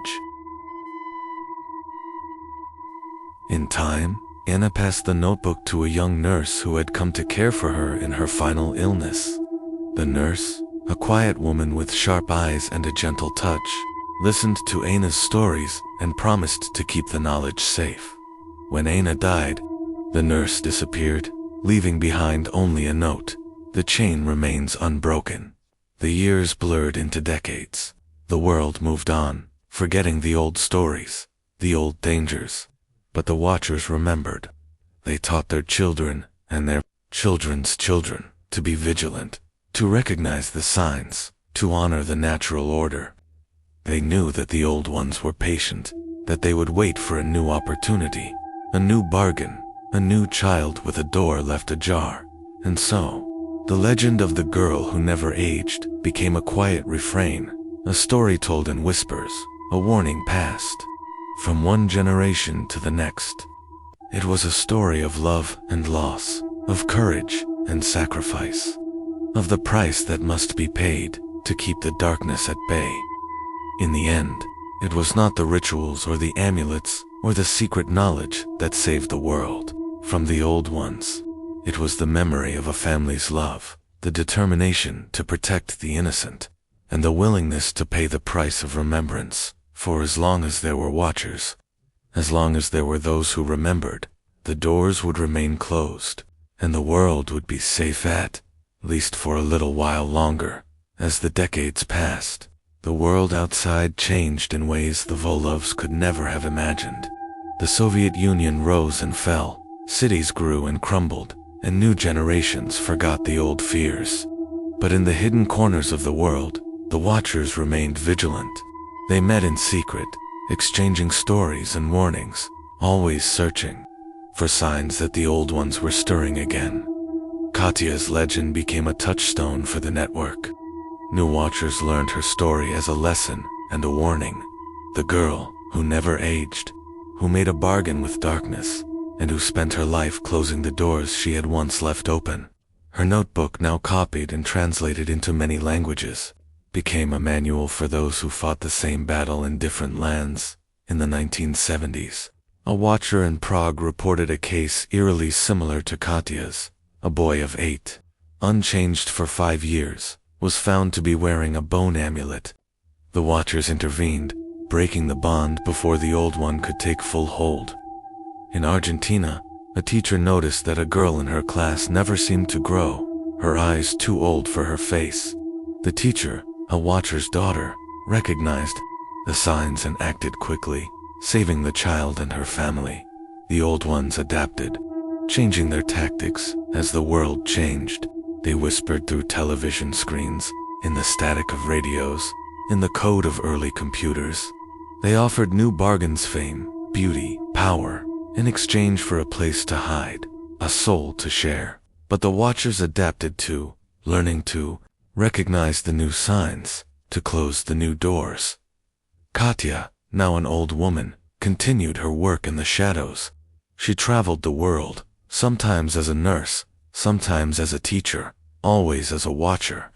A: In time, Ana passed the notebook to a young nurse who had come to care for her in her final illness. The nurse, a quiet woman with sharp eyes and a gentle touch, listened to Ana's stories and promised to keep the knowledge safe. When Ana died, the nurse disappeared, leaving behind only a note. The chain remains unbroken. The years blurred into decades. The world moved on, forgetting the old stories, the old dangers. But the watchers remembered. They taught their children and their children's children to be vigilant, to recognize the signs, to honor the natural order. They knew that the old ones were patient, that they would wait for a new opportunity, a new bargain, a new child with a door left ajar. And so, the legend of the girl who never aged became a quiet refrain, a story told in whispers, a warning passed from one generation to the next. It was a story of love and loss, of courage and sacrifice, of the price that must be paid to keep the darkness at bay. In the end, it was not the rituals or the amulets or the secret knowledge that saved the world from the old ones. It was the memory of a family's love, the determination to protect the innocent, and the willingness to pay the price of remembrance. For as long as there were watchers, as long as there were those who remembered, the doors would remain closed, and the world would be safe at least for a little while longer. As the decades passed, the world outside changed in ways the Vulovs could never have imagined. The Soviet Union rose and fell, cities grew and crumbled, and new generations forgot the old fears. But in the hidden corners of the world, the watchers remained vigilant. They met in secret, exchanging stories and warnings, always searching for signs that the old ones were stirring again. Katya's legend became a touchstone for the network. New watchers learned her story as a lesson and a warning. The girl who never aged, who made a bargain with darkness, and who spent her life closing the doors she had once left open. Her notebook, now copied and translated into many languages, became a manual for those who fought the same battle in different lands. In the 1970s, A watcher in Prague reported a case eerily similar to Katya's. A boy of 8, unchanged for 5 years, was found to be wearing a bone amulet. The watchers intervened, breaking the bond before the old one could take full hold. In Argentina, a teacher noticed that a girl in her class never seemed to grow, her eyes too old for her face. The teacher, a watcher's daughter, recognized the signs and acted quickly, saving the child and her family. The old ones adapted, changing their tactics as the world changed. They whispered through television screens, in the static of radios, in the code of early computers. They offered new bargains: fame, beauty, power, in exchange for a place to hide, a soul to share. But the watchers adapted too, learning to recognize the new signs, to close the new doors. Katya, now an old woman, continued her work in the shadows. She traveled the world, sometimes as a nurse, sometimes as a teacher, always as a watcher.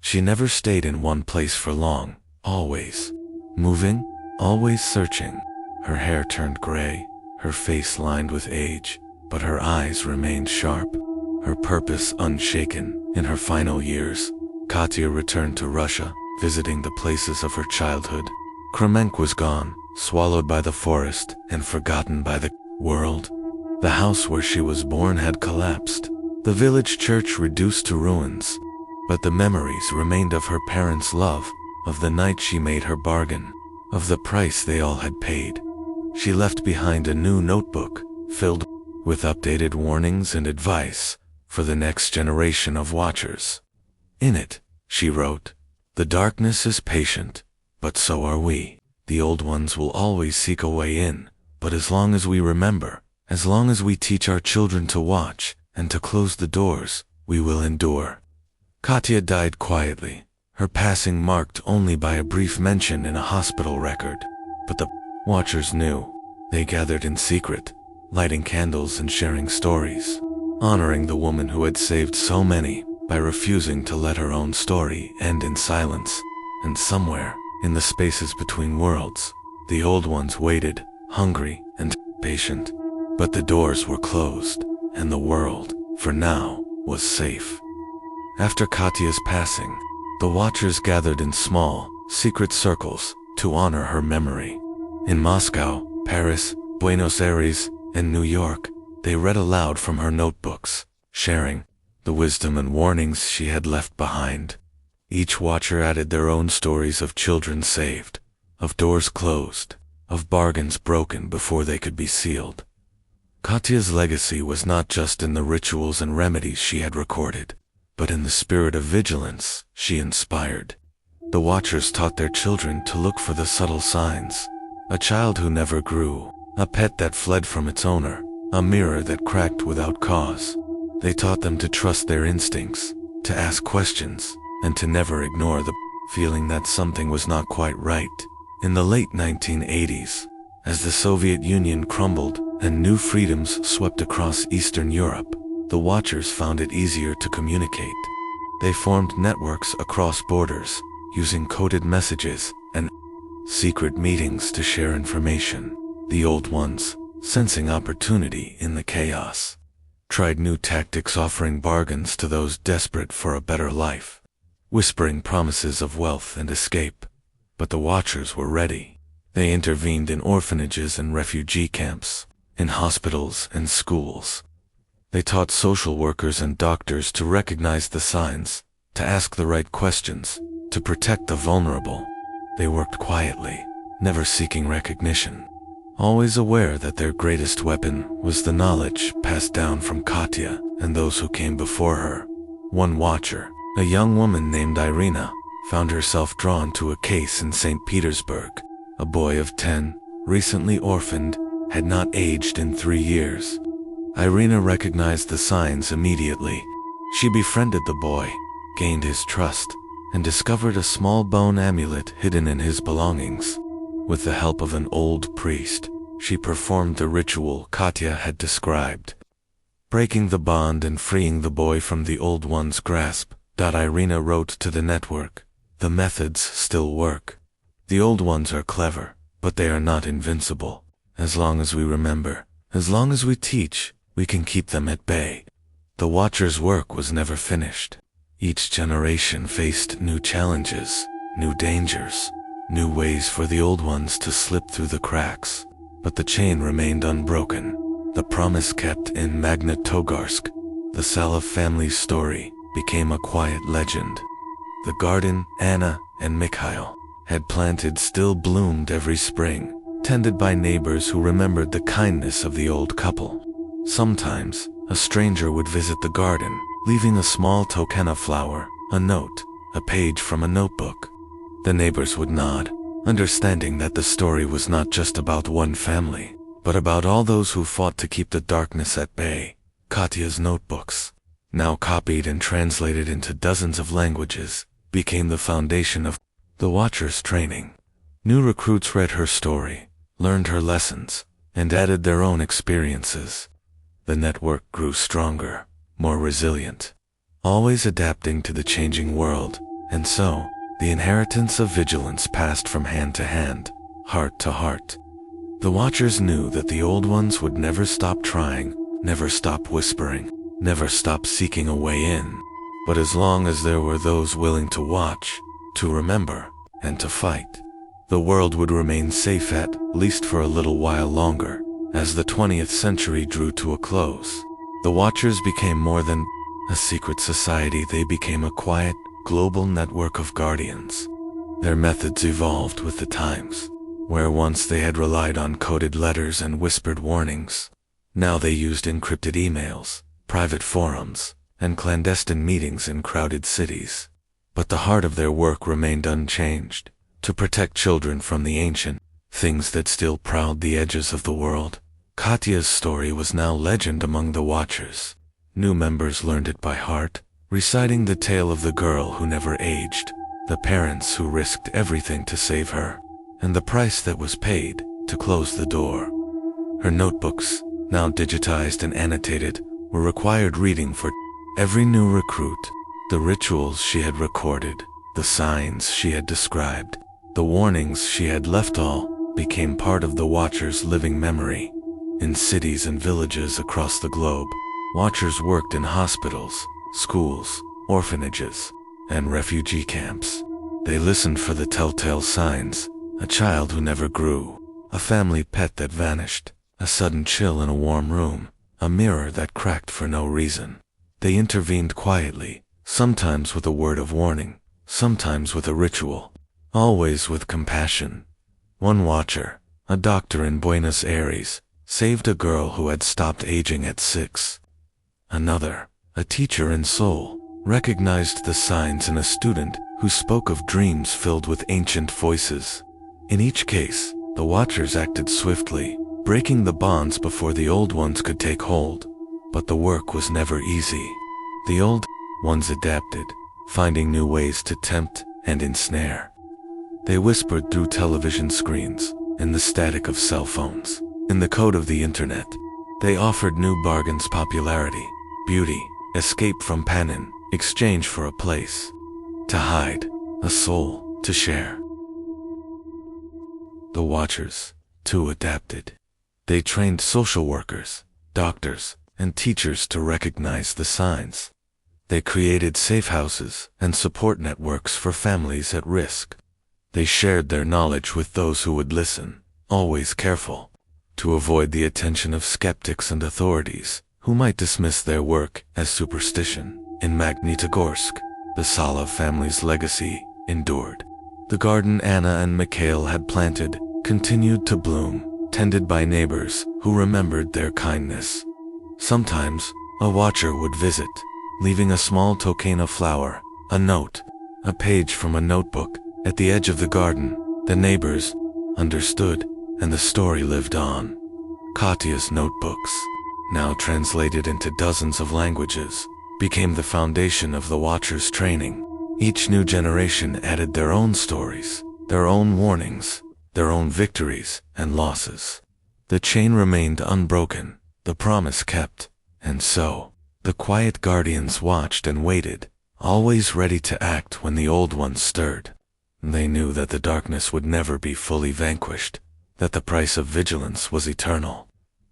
A: She never stayed in one place for long, always moving, always searching. Her hair turned gray, her face lined with age, but her eyes remained sharp, her purpose unshaken. In her final years, Katya returned to Russia, visiting the places of her childhood. Kremenk was gone, swallowed by the forest and forgotten by the world. The house where she was born had collapsed, the village church reduced to ruins, but the memories remained of her parents' love, of the night she made her bargain, of the price they all had paid. She left behind a new notebook, filled with updated warnings and advice for the next generation of watchers. In it, she wrote, "The darkness is patient, but so are we. The old ones will always seek a way in, but as long as we remember, as long as we teach our children to watch and to close the doors, we will endure." Katya died quietly, her passing marked only by a brief mention in a hospital record. But the watchers knew. They gathered in secret, lighting candles and sharing stories, honoring the woman who had saved so many by refusing to let her own story end in silence. And somewhere, in the spaces between worlds, the old ones waited, hungry and patient. But the doors were closed, and the world, for now, was safe. After Katya's passing, the watchers gathered in small, secret circles to honor her memory. In Moscow, Paris, Buenos Aires, and New York, they read aloud from her notebooks, sharing the wisdom and warnings she had left behind. Each watcher added their own stories of children saved, of doors closed, of bargains broken before they could be sealed. Katya's legacy was not just in the rituals and remedies she had recorded, but in the spirit of vigilance she inspired. The watchers taught their children to look for the subtle signs: a child who never grew, a pet that fled from its owner, a mirror that cracked without cause. They taught them to trust their instincts, to ask questions, and to never ignore the feeling that something was not quite right. In the late 1980s, as the Soviet Union crumbled and new freedoms swept across Eastern Europe, the watchers found it easier to communicate. They formed networks across borders, using coded messages and secret meetings to share information. The old ones, sensing opportunity in the chaos, tried new tactics, offering bargains to those desperate for a better life, whispering promises of wealth and escape. But the watchers were ready. They intervened in orphanages and refugee camps, in hospitals and schools. They taught social workers and doctors to recognize the signs, to ask the right questions, to protect the vulnerable. They worked quietly, never seeking recognition, always aware that their greatest weapon was the knowledge passed down from Katya and those who came before her. One watcher, a young woman named Irina, found herself drawn to a case in St. Petersburg. A boy of 10, recently orphaned, had not aged in 3 years. Irina recognized the signs immediately. She befriended the boy, gained his trust, and discovered a small bone amulet hidden in his belongings. With the help of an old priest, she performed the ritual Katya had described, breaking the bond and freeing the boy from the old one's grasp. Irina wrote to the network, "The methods still work. The old ones are clever, but they are not invincible. As long as we remember, as long as we teach, we can keep them at bay. The Watcher's work was never finished. Each generation faced new challenges, new dangers, new ways for the old ones to slip through the cracks. But the chain remained unbroken. The promise kept in Magnitogorsk. The Vulov family's story became a quiet legend. The garden Anna and Mikail had planted still bloomed every spring, tended by neighbors who remembered the kindness of the old couple. Sometimes, a stranger would visit the garden, leaving a small token of flower, a note, a page from a notebook. The neighbors would nod, understanding that the story was not just about one family, but about all those who fought to keep the darkness at bay. Katya's notebooks, now copied and translated into dozens of languages, became the foundation of the Watcher's training. New recruits read her story, learned her lessons, and added their own experiences. The network grew stronger, more resilient, always adapting to the changing world, and so, the inheritance of vigilance passed from hand to hand, heart to heart. The Watchers knew that the old ones would never stop trying, never stop whispering, never stop seeking a way in. But as long as there were those willing to watch, to remember, and to fight, the world would remain safe at least for a little while longer. As the 20th century drew to a close, the Watchers became more than a secret society. They became a quiet, global network of guardians. Their methods evolved with the times. Where once they had relied on coded letters and whispered warnings, now they used encrypted emails, private forums, and clandestine meetings in crowded cities. But the heart of their work remained unchanged, to protect children from the ancient things that still prowled the edges of the world. Katya's story was now legend among the Watchers. New members learned it by heart, reciting the tale of the girl who never aged, the parents who risked everything to save her, and the price that was paid to close the door. Her notebooks, now digitized and annotated, were required reading for every new recruit. The rituals she had recorded, the signs she had described, the warnings she had left all became part of the Watchers' living memory. In cities and villages across the globe, Watchers worked in hospitals, schools, orphanages, and refugee camps. They listened for the telltale signs: a child who never grew, a family pet that vanished, a sudden chill in a warm room, a mirror that cracked for no reason. They intervened quietly, sometimes with a word of warning, sometimes with a ritual, always with compassion. One Watcher, a doctor in Buenos Aires, saved a girl who had stopped aging at 6. Another, a teacher in Seoul, recognized the signs in a student who spoke of dreams filled with ancient voices. In each case, the Watchers acted swiftly, breaking the bonds before the old ones could take hold. But the work was never easy. The old ones adapted, finding new ways to tempt and ensnare. They whispered through television screens, in the static of cell phones, in the code of the internet. They offered new bargains: popularity, beauty, escape from pain, exchange for a place to hide, a soul to share. The Watchers, too, adapted. They trained social workers, doctors, and teachers to recognize the signs. They created safe houses and support networks for families at risk. They shared their knowledge with those who would listen, always careful to avoid the attention of skeptics and authorities who might dismiss their work as superstition. In Magnitogorsk, the Vulov family's legacy endured. The garden Anna and Mikail had planted continued to bloom, tended by neighbors who remembered their kindness. Sometimes, a Watcher would visit, leaving a small token of flower, a note, a page from a notebook, at the edge of the garden. The neighbors understood, and the story lived on. Katya's notebooks, now translated into dozens of languages, became the foundation of the Watchers' training. Each new generation added their own stories, their own warnings, their own victories and losses. The chain remained unbroken, the promise kept, and so, the quiet guardians watched and waited, always ready to act when the old ones stirred. They knew that the darkness would never be fully vanquished, that the price of vigilance was eternal.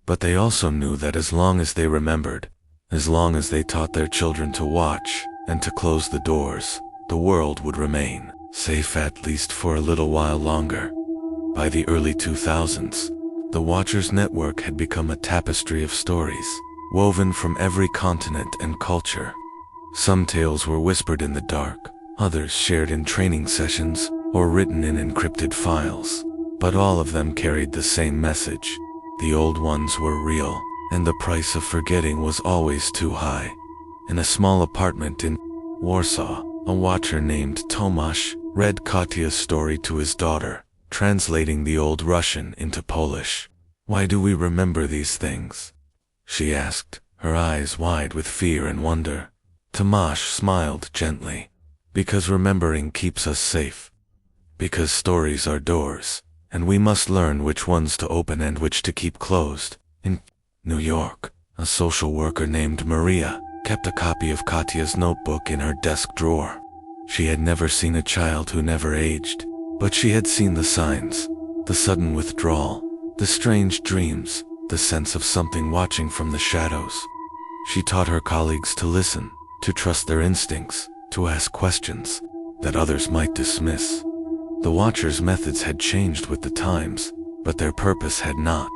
A: But they also knew that as long as they remembered, as long as they taught their children to watch and to close the doors, the world would remain safe at least for a little while longer. By the early 2000s, the Watchers Network had become a tapestry of stories, woven from every continent and culture. Some tales were whispered in the dark, others shared in training sessions or written in encrypted files, but all of them carried the same message. The old ones were real, and the price of forgetting was always too high. In a small apartment in Warsaw, a watcher named Tomasz read Katya's story to his daughter, translating the Old Russian into Polish. "Why do we remember these things?" she asked, her eyes wide with fear and wonder. Tomasz smiled gently. "Because remembering keeps us safe. Because stories are doors, and we must learn which ones to open and which to keep closed." In New York, a social worker named Maria kept a copy of Katya's notebook in her desk drawer. She had never seen a child who never aged, but she had seen the signs, the sudden withdrawal, the strange dreams, the sense of something watching from the shadows. She taught her colleagues to listen, to trust their instincts, to ask questions that others might dismiss. The Watchers' methods had changed with the times, but their purpose had not.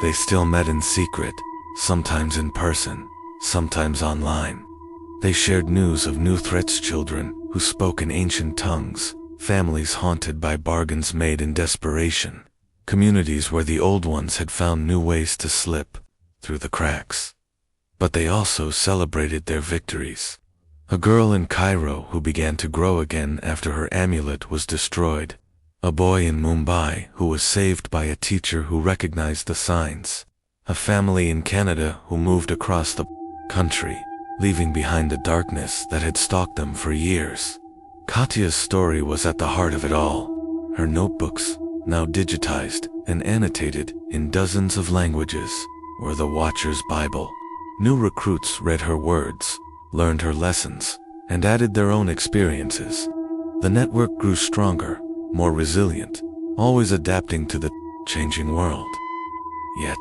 A: They still met in secret, sometimes in person, sometimes online. They shared news of new threats, children who spoke in ancient tongues, families haunted by bargains made in desperation, communities where the old ones had found new ways to slip through the cracks. But they also celebrated their victories. A girl in Cairo who began to grow again after her amulet was destroyed. A boy in Mumbai who was saved by a teacher who recognized the signs. A family in Canada who moved across the country, leaving behind a darkness that had stalked them for years. Katya's story was at the heart of it all. Her notebooks, now digitized and annotated in dozens of languages, were the Watcher's Bible. New recruits read her words, learned her lessons, and added their own experiences. The network grew stronger, more resilient, always adapting to the changing world. Yet,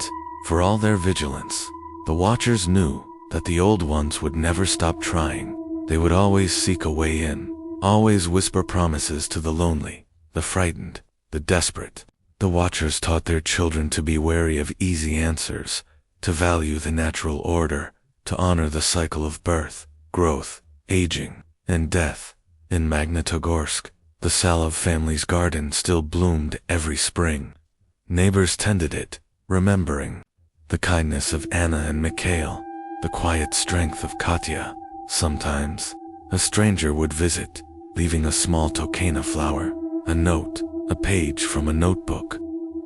A: for all their vigilance, the Watchers knew that the old ones would never stop trying. They would always seek a way in, always whisper promises to the lonely, the frightened, the desperate. The Watchers taught their children to be wary of easy answers, to value the natural order, to honor the cycle of birth, growth, aging, and death. In Magnitogorsk, the Salov family's garden still bloomed every spring. Neighbors tended it, remembering the kindness of Anna and Mikail, the quiet strength of Katya. Sometimes, a stranger would visit, leaving a small tokena flower, a note, a page from a notebook.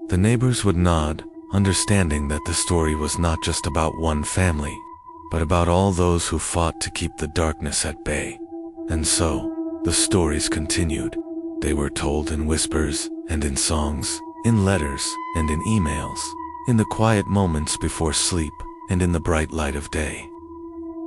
A: The neighbors would nod, understanding that the story was not just about one family, but about all those who fought to keep the darkness at bay. And so, the stories continued. They were told in whispers and in songs, in letters and in emails, in the quiet moments before sleep and in the bright light of day.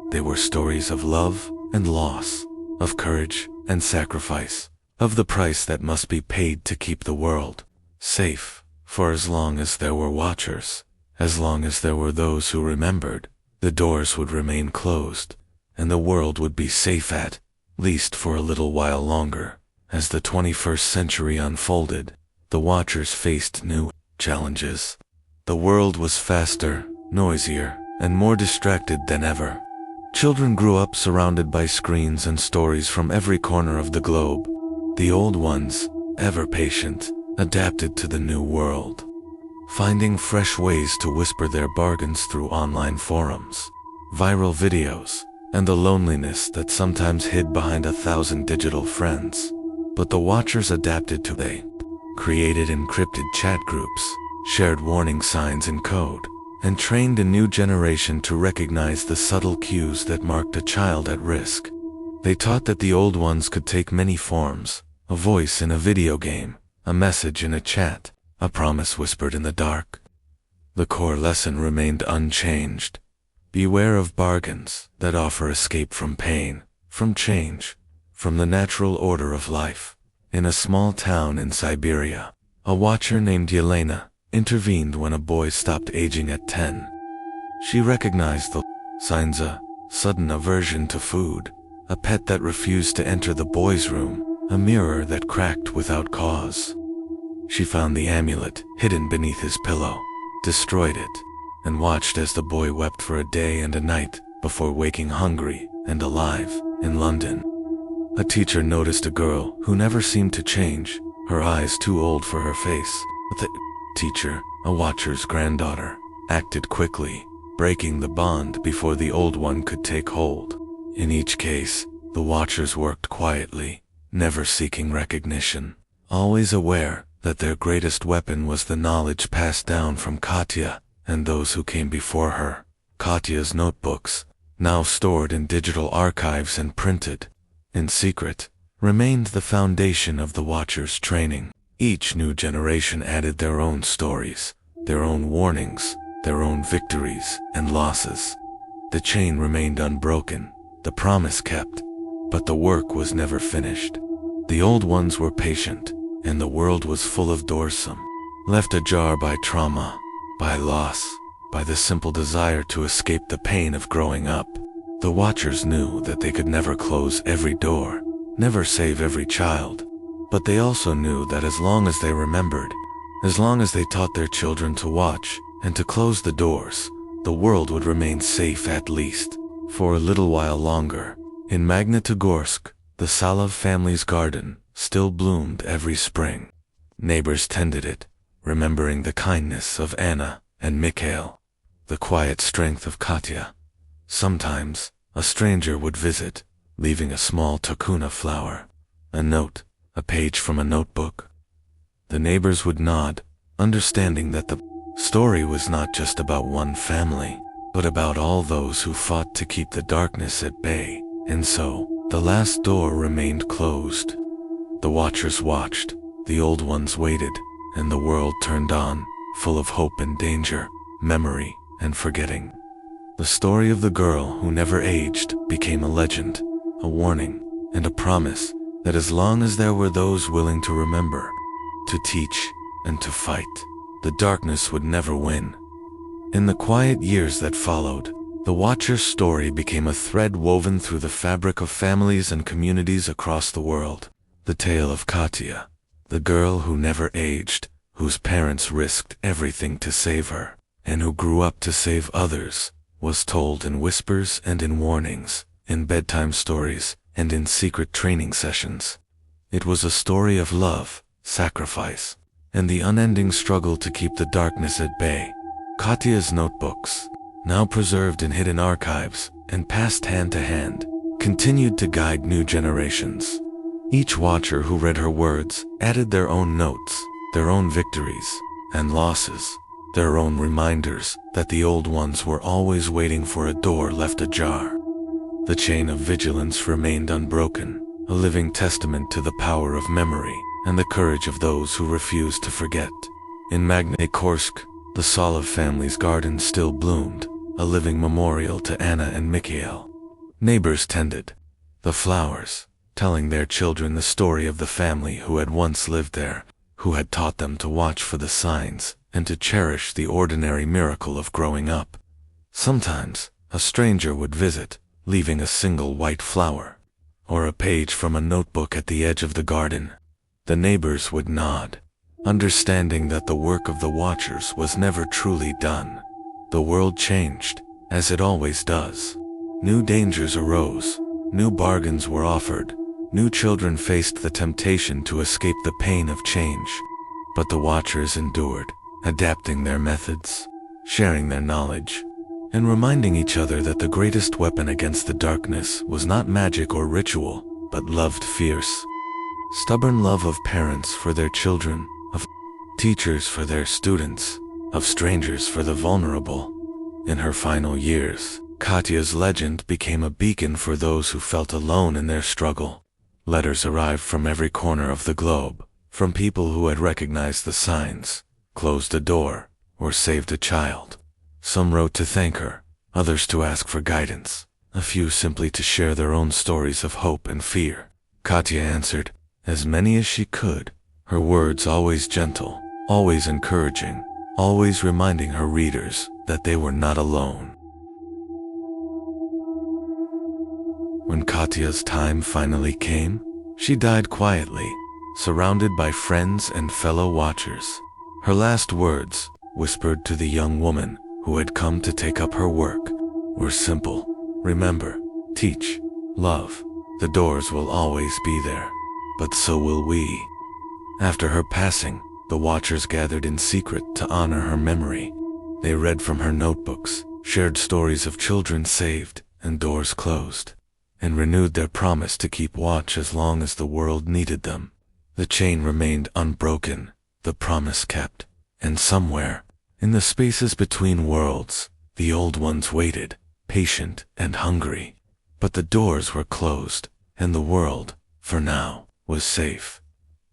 A: They were stories of love and loss, of courage and sacrifice, of the price that must be paid to keep the world safe. For as long as there were Watchers, as long as there were those who remembered, the doors would remain closed, and the world would be safe at least for a little while longer. As the 21st century unfolded, the Watchers faced new challenges. The world was faster, noisier, and more distracted than ever. Children grew up surrounded by screens and stories from every corner of the globe. The old ones, ever patient, adapted to the new world, finding fresh ways to whisper their bargains through online forums, viral videos, and the loneliness that sometimes hid behind 1,000 digital friends. But the Watchers adapted too. They created encrypted chat groups, shared warning signs in code, and trained a new generation to recognize the subtle cues that marked a child at risk. They taught that the old ones could take many forms: a voice in a video game, a message in a chat, a promise whispered in the dark. The core lesson remained unchanged. Beware of bargains that offer escape from pain, from change, from the natural order of life. In a small town in Siberia, a watcher named Yelena intervened when a boy stopped aging at 10. She recognized the signs: a sudden aversion to food, a pet that refused to enter the boy's room, a mirror that cracked without cause. She found the amulet hidden beneath his pillow, destroyed it, and watched as the boy wept for a day and a night before waking hungry and alive in London. A teacher noticed a girl who never seemed to change, her eyes too old for her face. But the teacher, a watcher's granddaughter, acted quickly, breaking the bond before the old one could take hold. In each case, the watchers worked quietly, never seeking recognition, always aware that their greatest weapon was the knowledge passed down from Katya and those who came before her. Katya's notebooks, now stored in digital archives and printed in secret, remained the foundation of the Watchers' training. Each new generation added their own stories, their own warnings, their own victories and losses. The chain remained unbroken, the promise kept, but the work was never finished. The old ones were patient, and the world was full of doors left ajar by trauma, by loss, by the simple desire to escape the pain of growing up. The Watchers knew that they could never close every door, never save every child, but they also knew that as long as they remembered, as long as they taught their children to watch and to close the doors, the world would remain safe at least for a little while longer. In Magnitogorsk, the Vulov family's garden still bloomed every spring. Neighbors tended it, remembering the kindness of Anna and Mikail, the quiet strength of Katya. Sometimes, a stranger would visit, leaving a small tokuna flower, a note, a page from a notebook. The neighbors would nod, understanding that the story was not just about one family, but about all those who fought to keep the darkness at bay. And so, the last door remained closed. The Watchers watched, the old ones waited, and the world turned on, full of hope and danger, memory and forgetting. The story of the girl who never aged became a legend, a warning, and a promise that as long as there were those willing to remember, to teach, and to fight, the darkness would never win. In the quiet years that followed, the Watcher's story became a thread woven through the fabric of families and communities across the world. The tale of Katya, the girl who never aged, whose parents risked everything to save her, and who grew up to save others, was told in whispers and in warnings, in bedtime stories and in secret training sessions. It was a story of love, sacrifice, and the unending struggle to keep the darkness at bay. Katya's notebooks, now preserved in hidden archives and passed hand to hand, continued to guide new generations. Each watcher who read her words added their own notes, their own victories and losses, their own reminders that the old ones were always waiting for a door left ajar. The chain of vigilance remained unbroken, a living testament to the power of memory and the courage of those who refused to forget. In Magnitogorsk, the Vulov family's garden still bloomed, a living memorial to Anna and Mikail. Neighbors tended the flowers, telling their children the story of the family who had once lived there, who had taught them to watch for the signs and to cherish the ordinary miracle of growing up. Sometimes, a stranger would visit, leaving a single white flower, or a page from a notebook at the edge of the garden. The neighbors would nod, understanding that the work of the Watchers was never truly done. The world changed, as it always does. New dangers arose, new bargains were offered, new children faced the temptation to escape the pain of change. But the Watchers endured, adapting their methods, sharing their knowledge, and reminding each other that the greatest weapon against the darkness was not magic or ritual, but loved fierce, stubborn love of parents for their children, of teachers for their students, of strangers for the vulnerable. In her final years, Katya's legend became a beacon for those who felt alone in their struggle. Letters arrived from every corner of the globe, from people who had recognized the signs, closed a door, or saved a child. Some wrote to thank her, others to ask for guidance, a few simply to share their own stories of hope and fear. Katya answered as many as she could, her words always gentle, always encouraging, always reminding her readers that they were not alone. When Katya's time finally came, she died quietly, surrounded by friends and fellow watchers. Her last words, whispered to the young woman who had come to take up her work, were simple. Remember, teach, love. The doors will always be there, but so will we. After her passing, the watchers gathered in secret to honor her memory. They read from her notebooks, shared stories of children saved and doors closed, and renewed their promise to keep watch as long as the world needed them. The chain remained unbroken, the promise kept, and somewhere, in the spaces between worlds, the old ones waited, patient and hungry. But the doors were closed, and the world, for now, was safe.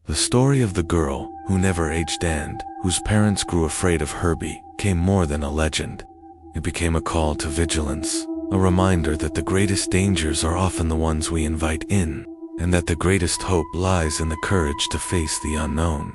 A: The story of the girl who never aged and whose parents grew afraid of Herbie came more than a legend. It became a call to vigilance, a reminder that the greatest dangers are often the ones we invite in, and that the greatest hope lies in the courage to face the unknown.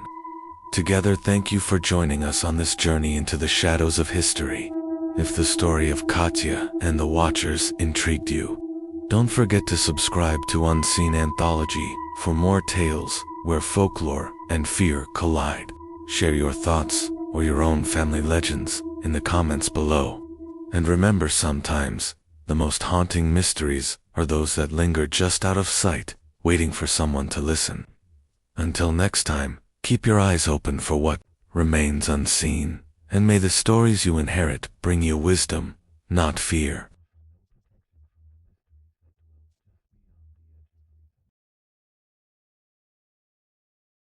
A: Together, thank you for joining us on this journey into the shadows of history. If the story of Katya and the Watchers intrigued you, don't forget to subscribe to Unseen Anthology for more tales where folklore and fear collide. Share your thoughts or your own family legends in the comments below. And remember, sometimes the most haunting mysteries are those that linger just out of sight, waiting for someone to listen. Until next time, keep your eyes open for what remains unseen, and may the stories you inherit bring you wisdom, not fear.